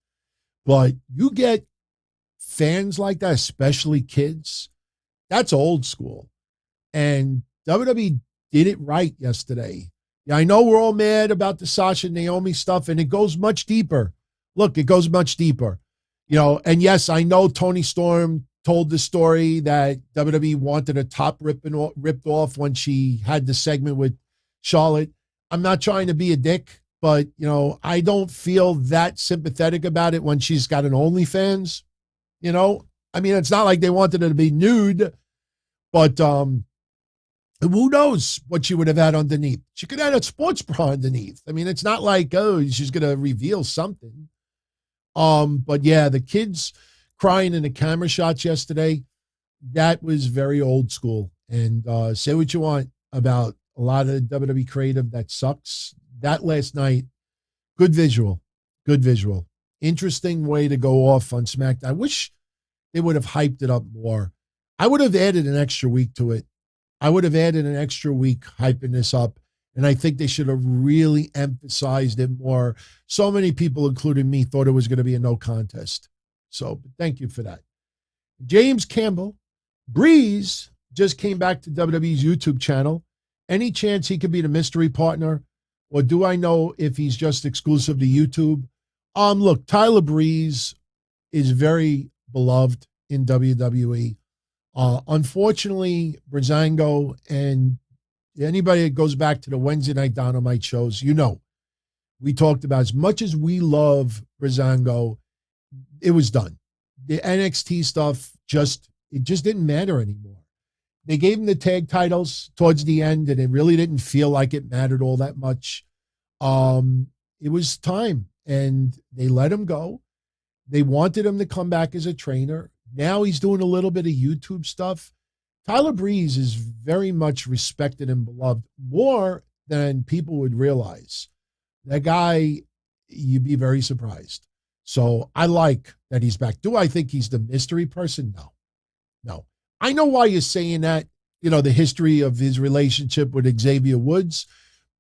But you get fans like that, especially kids, that's old school. And WWE did it right yesterday. Yeah, I know we're all mad about the Sasha and Naomi stuff, and it goes much deeper. Look, it goes much deeper. And yes, I know Toni Storm told the story that WWE wanted a top ripped off when she had the segment with Charlotte. I'm not trying to be a dick, but, I don't feel that sympathetic about it when she's got an OnlyFans. It's not like they wanted her to be nude, but who knows what she would have had underneath. She could have had a sports bra underneath. It's not like, she's going to reveal something. But yeah, the kids crying in the camera shots yesterday, that was very old school. And say what you want about a lot of the WWE creative that sucks. That last night, good visual. Interesting way to go off on SmackDown. I wish they would have hyped it up more. I would have added an extra week to it. I would have added an extra week hyping this up. And I think they should have really emphasized it more. So many people, including me, thought it was going to be a no contest. So thank you for that. James Campbell, Breeze just came back to WWE's YouTube channel. Any chance he could be the mystery partner? Or do I know if he's just exclusive to YouTube? Look, Tyler Breeze is very beloved in WWE. Unfortunately, Breezango and anybody that goes back to the Wednesday Night Dynamite shows, we talked about as much as we love Breezango, it was done. The NXT stuff just didn't matter anymore. They gave him the tag titles towards the end, and it really didn't feel like it mattered all that much. It was time, and they let him go. They wanted him to come back as a trainer. Now he's doing a little bit of YouTube stuff. Tyler Breeze is very much respected and beloved, more than people would realize. That guy, you'd be very surprised. So I like that he's back. Do I think he's the mystery person? No. I know why you're saying that, the history of his relationship with Xavier Woods.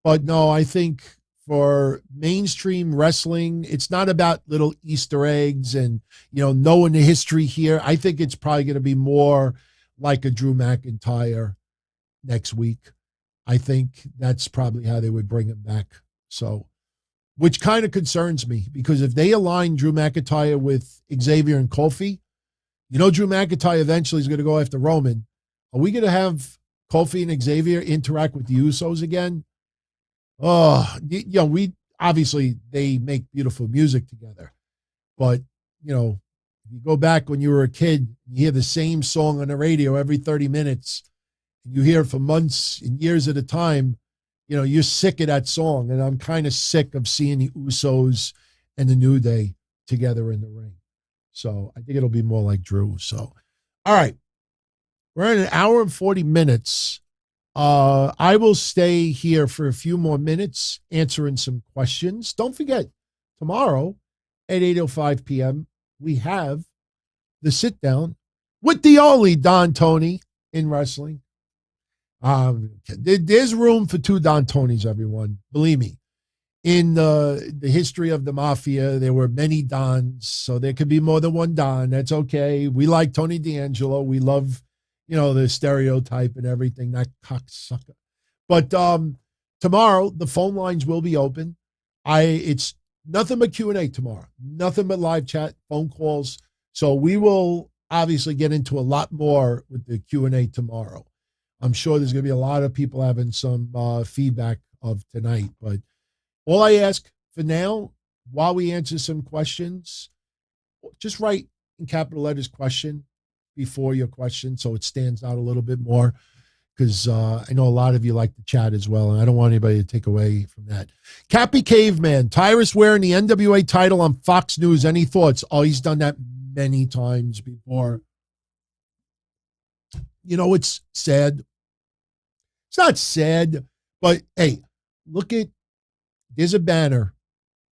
But no, I think for mainstream wrestling, it's not about little Easter eggs and, knowing the history here. I think it's probably going to be more like a Drew McIntyre next week. I think that's probably how they would bring him back. So, which kind of concerns me, because if they align Drew McIntyre with Xavier and Kofi, Drew McIntyre eventually is going to go after Roman. Are we going to have Kofi and Xavier interact with the Usos again? We obviously they make beautiful music together, but if you go back when you were a kid, you hear the same song on the radio every 30 minutes, and you hear it for months and years at a time, you're sick of that song. And I'm kind of sick of seeing the Usos and the New Day together in the ring. So I think it'll be more like Drew. So, all right. We're at an hour and 40 minutes. I will stay here for a few more minutes answering some questions. Don't forget, tomorrow at 8:05 p.m., we have the sit down with the only Don Tony in wrestling. There's room for two Don Tonys, everyone. Believe me. In the history of the Mafia, there were many Dons, so there could be more than one Don. That's okay. We like Tony D'Angelo. We love, the stereotype and everything, that cocksucker. But tomorrow, the phone lines will be open. It's nothing but Q&A tomorrow. Nothing but live chat, phone calls. So we will obviously get into a lot more with the Q&A tomorrow. I'm sure there's going to be a lot of people having some feedback of tonight. But all I ask for now, while we answer some questions, just write in capital letters question before your question so it stands out a little bit more, because I know a lot of you like to chat as well, and I don't want anybody to take away from that. Cappy Caveman, Tyrus wearing the NWA title on Fox News. Any thoughts? Oh, he's done that many times before. It's sad. It's not sad, but hey, there's a banner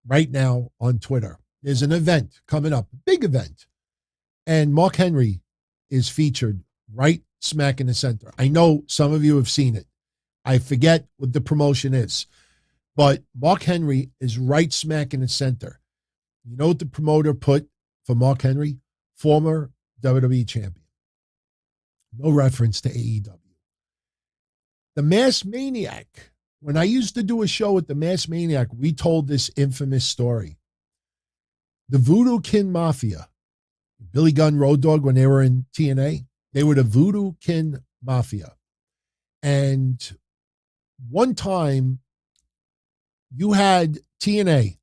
right now on Twitter. There's an event coming up, a big event, and Mark Henry is featured right smack in the center. I know some of you have seen it. I forget what the promotion is, but Mark Henry is right smack in the center. You know what the promoter put for Mark Henry? Former WWE champion. No reference to AEW. The Masked Maniac. When I used to do a show with the Masked Maniac, we told this infamous story. The Voodoo Kin Mafia, Billy Gunn, Road Dogg, when they were in TNA, they were the Voodoo Kin Mafia. And one time, you had TNA.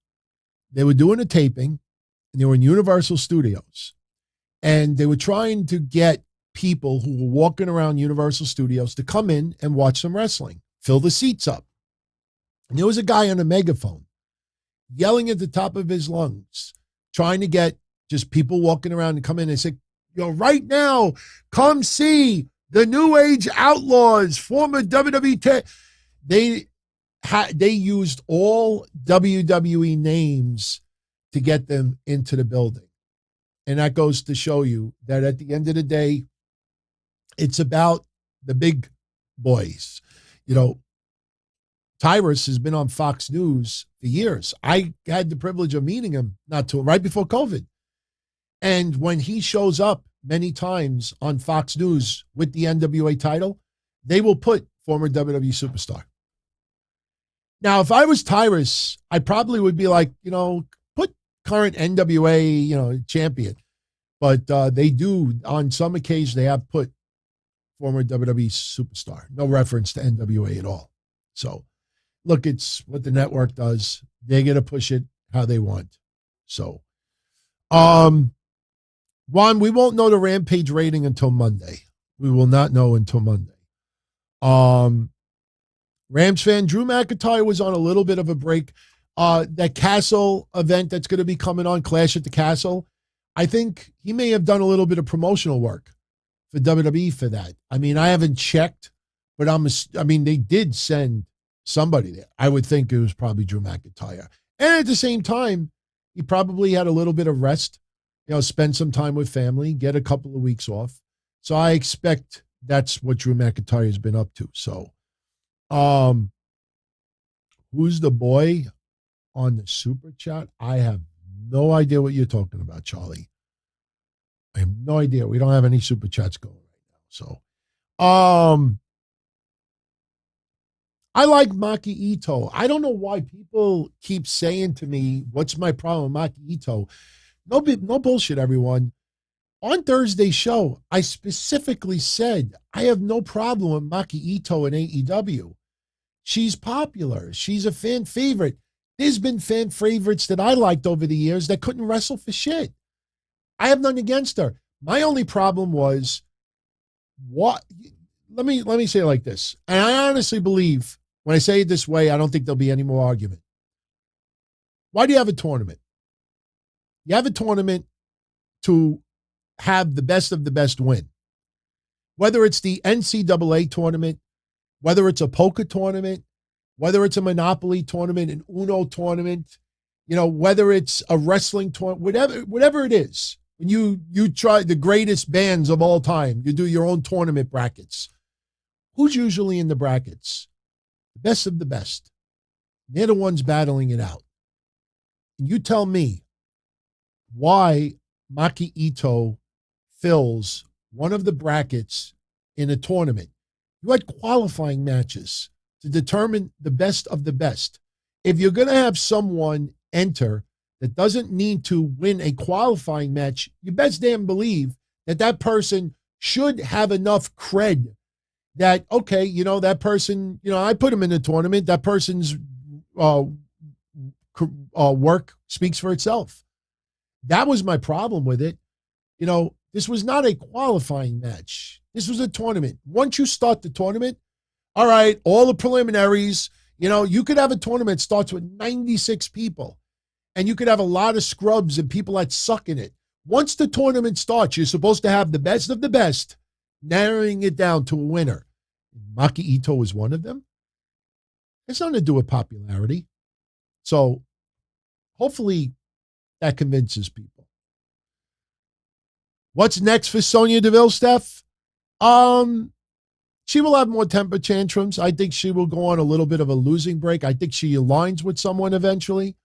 They were doing a taping, and they were in Universal Studios. And they were trying to get people who were walking around Universal Studios to come in and watch some wrestling, fill the seats up. And there was a guy on a megaphone yelling at the top of his lungs, trying to get just people walking around and come in and say, right now, come see the New Age Outlaws, former WWE. They used all WWE names to get them into the building. And that goes to show you that at the end of the day, it's about the big boys. Tyrus has been on Fox News for years. I had the privilege of meeting him right before COVID. And when he shows up many times on Fox News with the NWA title, they will put former WWE superstar. Now, if I was Tyrus, I probably would be like, put current NWA, champion. But they do, on some occasions, they have put former WWE superstar. No reference to NWA at all. So, look, it's what the network does. They're going to push it how they want. So, Juan, we won't know the Rampage rating until Monday. We will not know until Monday. Rams fan, Drew McIntyre was on a little bit of a break. That Castle event that's going to be coming on, Clash at the Castle, I think he may have done a little bit of promotional work for WWE for that. I mean, I haven't checked, but they did send somebody there. I would think it was probably Drew McIntyre. And at the same time, he probably had a little bit of rest, spend some time with family, get a couple of weeks off. So I expect that's what Drew McIntyre has been up to. So, who's the boy on the super chat? I have no idea what you're talking about, Charlie. I have no idea. We don't have any super chats going right now. So, I like Maki Ito. I don't know why people keep saying to me, what's my problem with Maki Ito? No bullshit, everyone. On Thursday's show, I specifically said, I have no problem with Maki Ito in AEW. She's popular. She's a fan favorite. There's been fan favorites that I liked over the years that couldn't wrestle for shit. I have nothing against her. My only problem was, what? Let me say it like this. And I honestly believe, when I say it this way, I don't think there'll be any more argument. Why do you have a tournament? You have a tournament to have the best of the best win. Whether it's the NCAA tournament, whether it's a poker tournament, whether it's a Monopoly tournament, an Uno tournament, whether it's a wrestling tournament, whatever it is. When you try the greatest bands of all time, you do your own tournament brackets. Who's usually in the brackets? The best of the best. They're the ones battling it out. And you tell me why Maki Ito fills one of the brackets in a tournament. You had qualifying matches to determine the best of the best. If you're going to have someone enter that doesn't need to win a qualifying match, you best damn believe that person should have enough cred that, okay, that person, I put him in the tournament. That person's work speaks for itself. That was my problem with it. This was not a qualifying match. This was a tournament. Once you start the tournament, all right, all the preliminaries, you could have a tournament that starts with 96 people, and you could have a lot of scrubs and people that suck in it. Once the tournament starts, you're supposed to have the best of the best, narrowing it down to a winner. Maki Ito is one of them. It's nothing to do with popularity. So hopefully that convinces people. What's next for Sonia Deville, Steph? She will have more temper tantrums. I think she will go on a little bit of a losing break. I think she aligns with someone eventually.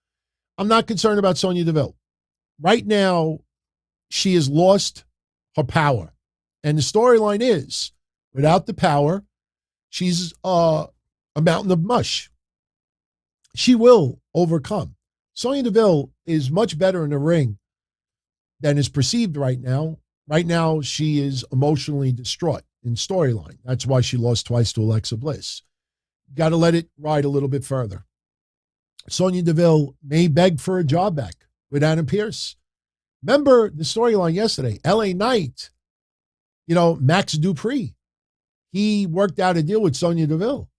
I'm not concerned about Sonia Deville. Right now, she has lost her power. And the storyline is, without the power, she's a mountain of mush. She will overcome. Sonya Deville is much better in the ring than is perceived right now. Right now, she is emotionally distraught in storyline. That's why she lost twice to Alexa Bliss. Got to let it ride a little bit further. Sonya Deville may beg for a job back with Adam Pearce. Remember the storyline yesterday, LA Knight, Max Dupri. He worked out a deal with Sonya Deville.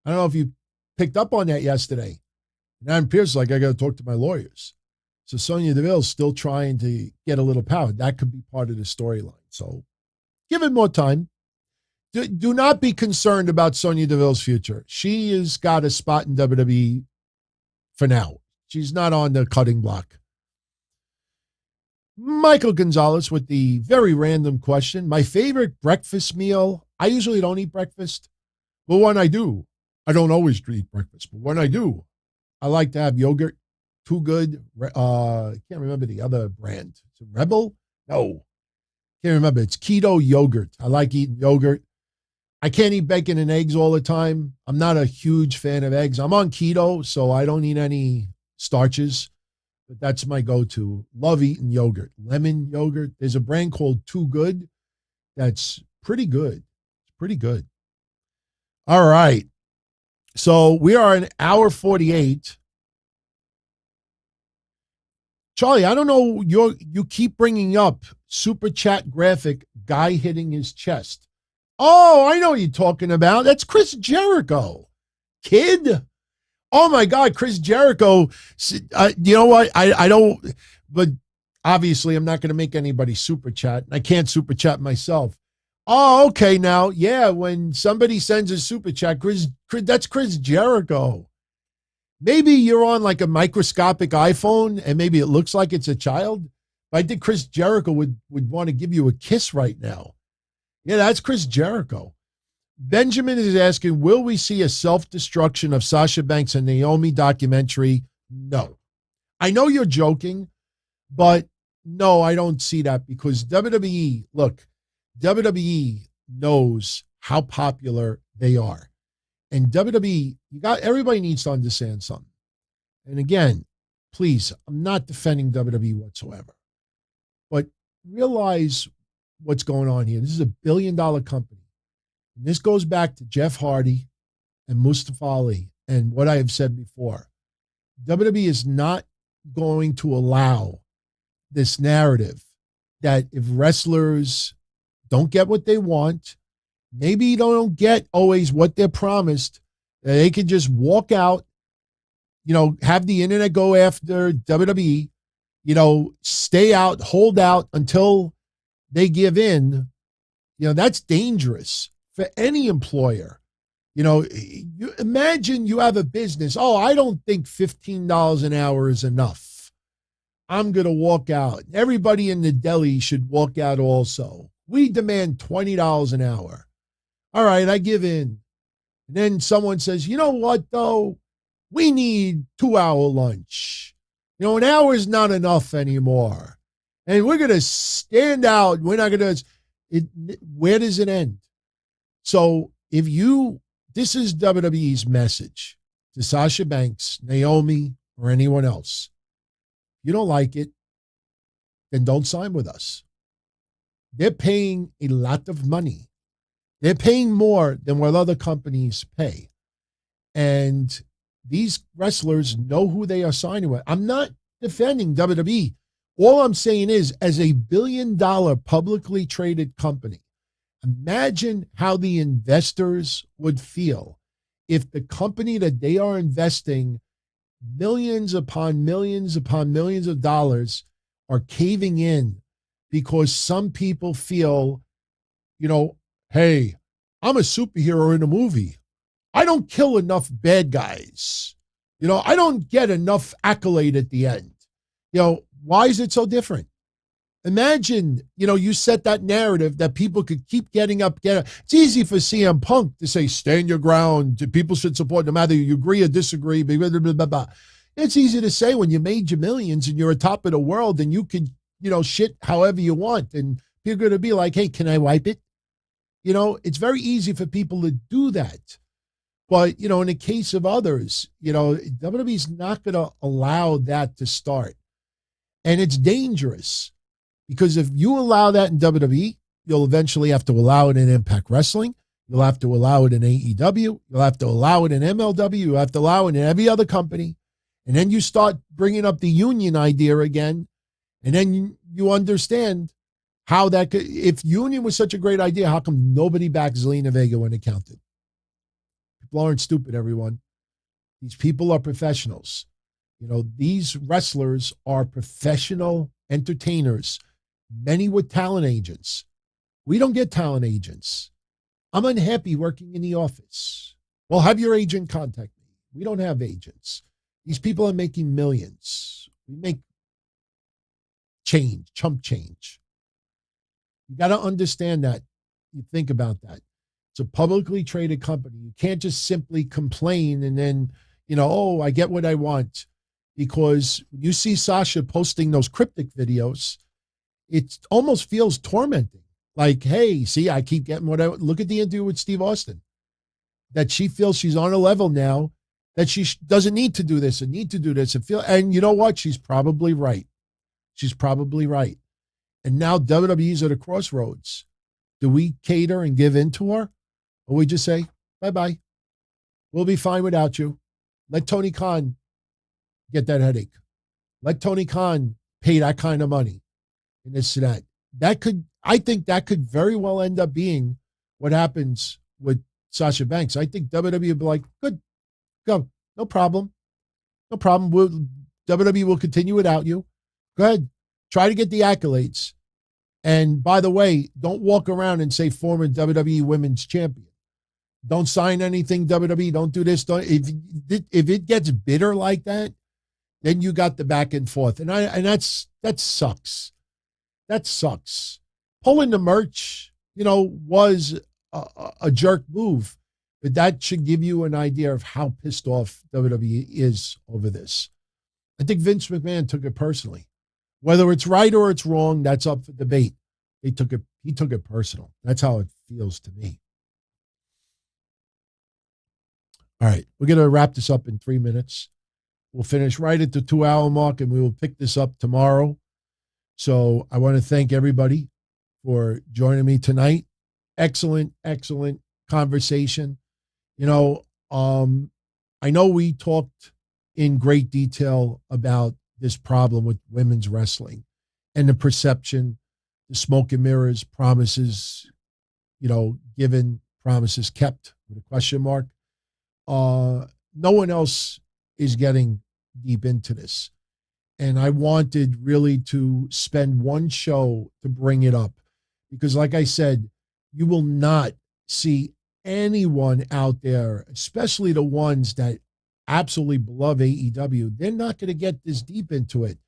I don't know if you picked up on that yesterday. And Adam Pearce is like, I got to talk to my lawyers. So Sonya Deville's still trying to get a little power. That could be part of the storyline. So give it more time. Do not be concerned about Sonya Deville's future. She has got a spot in WWE for now. She's not on the cutting block. Michael Gonzalez with the very random question. My favorite breakfast meal. I usually don't eat breakfast, but when I do, I don't always eat breakfast, but when I do, I like to have yogurt. Too Good. Can't remember the other brand. Is it Rebel? No. Can't remember. It's keto yogurt. I like eating yogurt. I can't eat bacon and eggs all the time. I'm not a huge fan of eggs. I'm on keto, so I don't eat any starches, but that's my go-to. Love eating yogurt. Lemon yogurt. There's a brand called Too Good that's pretty good. It's pretty good. All right. So we are an hour 48. Charlie, I don't know, you keep bringing up super chat graphic guy hitting his chest. Oh, I know what you're talking about. That's Chris Jericho. Kid. Oh, my God, Chris Jericho. You know what? I don't, but obviously I'm not going to make anybody super chat. I can't super chat myself. Oh, okay, now, yeah, when somebody sends a super chat, that's Chris Jericho. Maybe you're on like a microscopic iPhone and maybe it looks like it's a child. But I think Chris Jericho would want to give you a kiss right now. Yeah, that's Chris Jericho. Benjamin is asking, will we see a self-destruction of Sasha Banks and Naomi documentary? No. I know you're joking, but no, I don't see that because WWE knows how popular they are. And WWE, everybody needs to understand something. And again, please, I'm not defending WWE whatsoever. But realize what's going on here. This is $1 billion company. And this goes back to Jeff Hardy and Mustafa Ali and what I have said before. WWE is not going to allow this narrative that if wrestlers don't get what they want, maybe they don't get always what they're promised, they can just walk out, have the internet go after WWE stay out, hold out until they give in, that's dangerous for any employer. You imagine you have a business. Oh, I don't think $15 an hour is enough. I'm going to walk out. Everybody in the deli should walk out also. We demand $20 an hour. All right, I give in. And then someone says, you know what, though? We need 2-hour lunch. An hour is not enough anymore. And we're going to stand out. We're not going to. Where does it end? So this is WWE's message to Sasha Banks, Naomi, or anyone else. If you don't like it, then don't sign with us. They're paying a lot of money. They're paying more than what other companies pay. And these wrestlers know who they are signing with. I'm not defending WWE. All I'm saying is, as a billion-dollar publicly traded company, imagine how the investors would feel if the company that they are investing millions upon millions upon millions of dollars are caving in because some people feel, hey, I'm a superhero in a movie. I don't kill enough bad guys. I don't get enough accolade at the end. Why is it so different? Imagine, you set that narrative that people could keep getting up. It's easy for CM Punk to say, stand your ground. People should support no matter you agree or disagree. Blah, blah, blah, blah, blah. It's easy to say when you made your millions and you're atop of the world and you can, shit however you want. And people are going to be like, hey, can I wipe it? It's very easy for people to do that. But, in the case of others, WWE's not going to allow that to start. And it's dangerous because if you allow that in WWE, you'll eventually have to allow it in Impact Wrestling. You'll have to allow it in AEW. You'll have to allow it in MLW. You'll have to allow it in every other company. And then you start bringing up the union idea again. And then you understand how that could, if union was such a great idea, how come nobody backed Zelina Vega when it counted? People aren't stupid, everyone. These people are professionals. These wrestlers are professional entertainers, many with talent agents. We don't get talent agents. I'm unhappy working in the office. Well, have your agent contact me. We don't have agents. These people are making millions. We make change, chump change. You got to understand that. You think about that. It's a publicly traded company. You can't just simply complain and then, oh, I get what I want. Because when you see Sasha posting those cryptic videos, it almost feels tormenting. Like, hey, see, I keep getting look at the interview with Steve Austin. That she feels she's on a level now that she doesn't need to do this and need to do this. And you know what? She's probably right. She's probably right. And now WWE's at a crossroads. Do we cater and give in to her? Or we just say, bye-bye. We'll be fine without you. Let Tony Khan get that headache. Let Tony Khan pay that kind of money. And this and that. I think that could very well end up being what happens with Sasha Banks. I think WWE will be like, good, go. No problem. No problem. WWE will continue without you. Go ahead. Try to get the accolades. And by the way, don't walk around and say former WWE Women's Champion. Don't sign anything, WWE. Don't do this. If it gets bitter like that, then you got the back and forth. And that sucks. That sucks. Pulling the merch, was a jerk move. But that should give you an idea of how pissed off WWE is over this. I think Vince McMahon took it personally. Whether it's right or it's wrong, that's up for debate. He took it personal. That's how it feels to me. All right, we're going to wrap this up in 3 minutes. We'll finish right at the 2-hour mark, and we will pick this up tomorrow. So I want to thank everybody for joining me tonight. Excellent, excellent conversation. I know we talked in great detail about this problem with women's wrestling and the perception, the smoke and mirrors, promises, given, promises kept with a question mark. No one else is getting deep into this. And I wanted really to spend one show to bring it up because, like I said, you will not see anyone out there, especially the ones that absolutely love AEW. They're not going to get this deep into it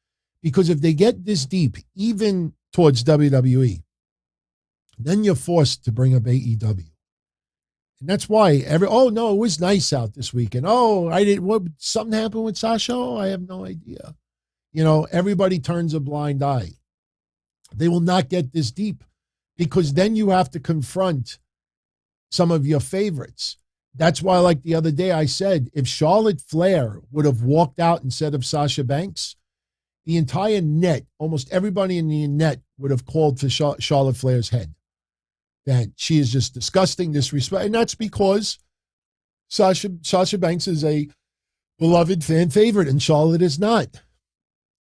because if they get this deep, even towards WWE, then you're forced to bring up AEW. And that's why oh no, it was nice out this weekend. Oh, something happened with Sasha? Oh, I have no idea. Everybody turns a blind eye. They will not get this deep because then you have to confront some of your favorites. That's why, like the other day, I said, if Charlotte Flair would have walked out instead of Sasha Banks, the entire net, almost everybody in the net would have called for Charlotte Flair's head. That she is just disgusting, disrespect. And that's because Sasha Banks is a beloved fan favorite and Charlotte is not.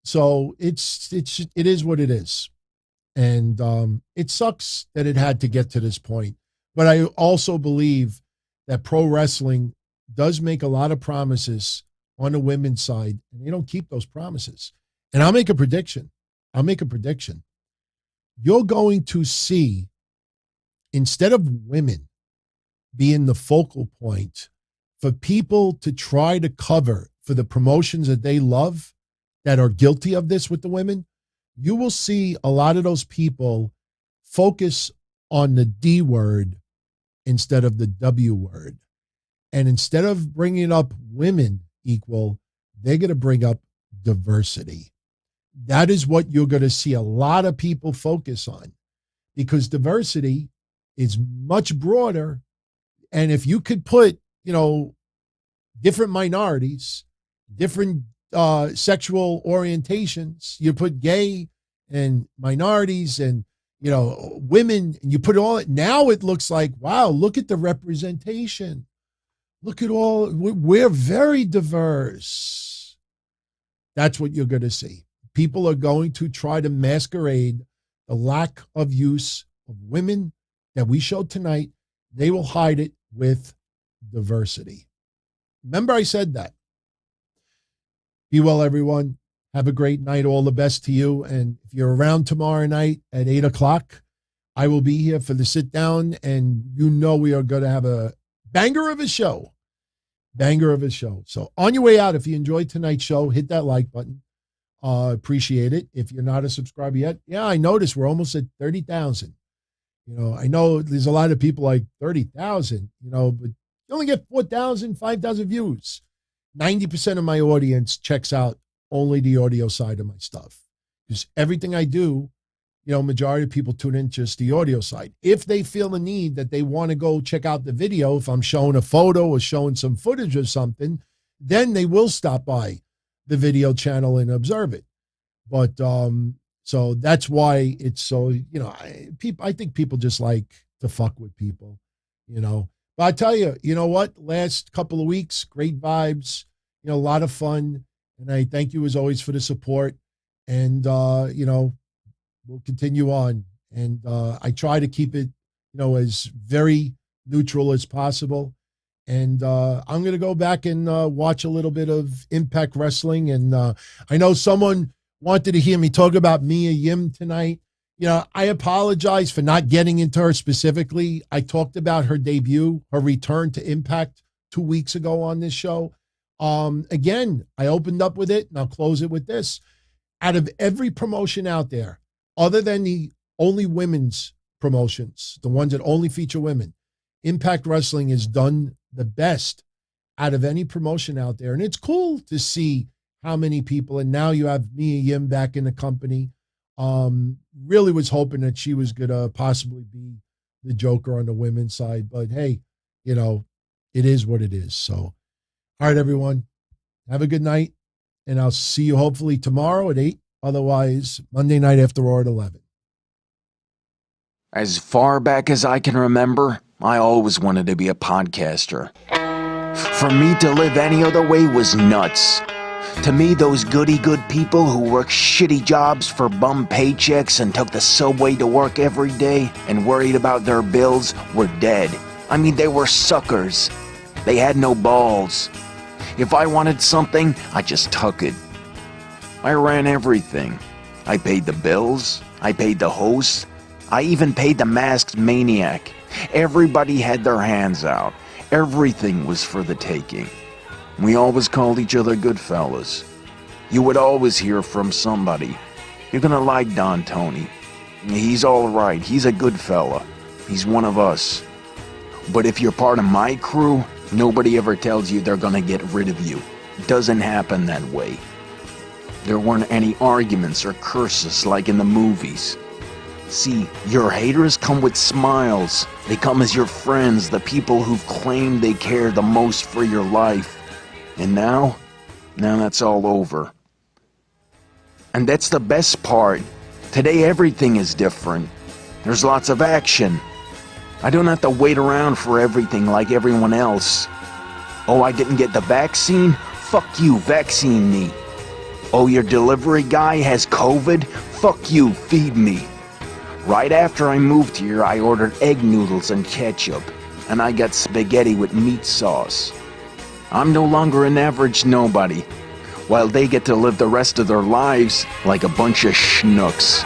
So it is what it is. And it sucks that it had to get to this point. But I also believe that pro wrestling does make a lot of promises on the women's side, and they don't keep those promises. And I'll make a prediction. You're going to see, instead of women being the focal point for people to try to cover for the promotions that they love that are guilty of this with the women, you will see a lot of those people focus on the D word instead of the W word. And instead of bringing up women equal, they're going to bring up diversity. That is what you're going to see a lot of people focus on because diversity is much broader. And if you could put, different minorities, different sexual orientations, you put gay and minorities and, women, and you put all it, now it looks like, wow, look at the representation. Look at we're very diverse. That's what you're going to see. People are going to try to masquerade the lack of use of women that we showed tonight. They will hide it with diversity. Remember I said that. Be well, everyone. Have a great night. All the best to you. And if you're around tomorrow night at 8:00, I will be here for the sit down. And we are going to have a banger of a show. So on your way out, if you enjoyed tonight's show, hit that like button. Appreciate it. If you're not a subscriber yet, I noticed we're almost at 30,000. I know there's a lot of people like 30,000, but you only get 4,000, 5,000 views. 90% of my audience checks out only the audio side of my stuff. Because everything I do, majority of people tune in just the audio side. If they feel the need that they want to go check out the video, if I'm showing a photo or showing some footage or something, then they will stop by the video channel and observe it. But so that's why it's so, I think people just like to fuck with people, But I tell you, what? Last couple of weeks, great vibes, a lot of fun. And I thank you as always for the support. And, we'll continue on. And I try to keep it, as very neutral as possible. And I'm going to go back and watch a little bit of Impact Wrestling. And I know someone wanted to hear me talk about Mia Yim tonight. I apologize for not getting into her specifically. I talked about her debut, her return to Impact 2 weeks ago on this show. Again, I opened up with it, and I'll close it with this. Out of every promotion out there, other than the only women's promotions, the ones that only feature women, Impact Wrestling has done the best out of any promotion out there. And it's cool to see how many people, and now you have Mia Yim back in the company. Really was hoping that she was going to possibly be the Joker on the women's side. But hey, it is what it is. So, all right, everyone, have a good night. And I'll see you hopefully tomorrow at 8. Otherwise, Monday night after Raw at 11. As far back as I can remember, I always wanted to be a podcaster. For me to live any other way was nuts. To me, those goody-good people who worked shitty jobs for bum paychecks and took the subway to work every day and worried about their bills were dead. I mean, they were suckers. They had no balls. If I wanted something, I just took it. I ran everything. I paid the bills, I paid the host, I even paid the masked maniac. Everybody had their hands out. Everything was for the taking. We always called each other good fellas. You would always hear from somebody. You're gonna like Don Tony. He's alright, he's a good fella. He's one of us. But if you're part of my crew, nobody ever tells you they're gonna get rid of you. It doesn't happen that way. There weren't any arguments or curses like in the movies. See, your haters come with smiles. They come as your friends, the people who've claimed they care the most for your life. And now that's all over. And that's the best part. Today everything is different. There's lots of action. I don't have to wait around for everything like everyone else. Oh, I didn't get the vaccine? Fuck you, vaccine me. Oh, your delivery guy has COVID? Fuck you, feed me. Right after I moved here, I ordered egg noodles and ketchup, and I got spaghetti with meat sauce. I'm no longer an average nobody, while they get to live the rest of their lives like a bunch of schnooks.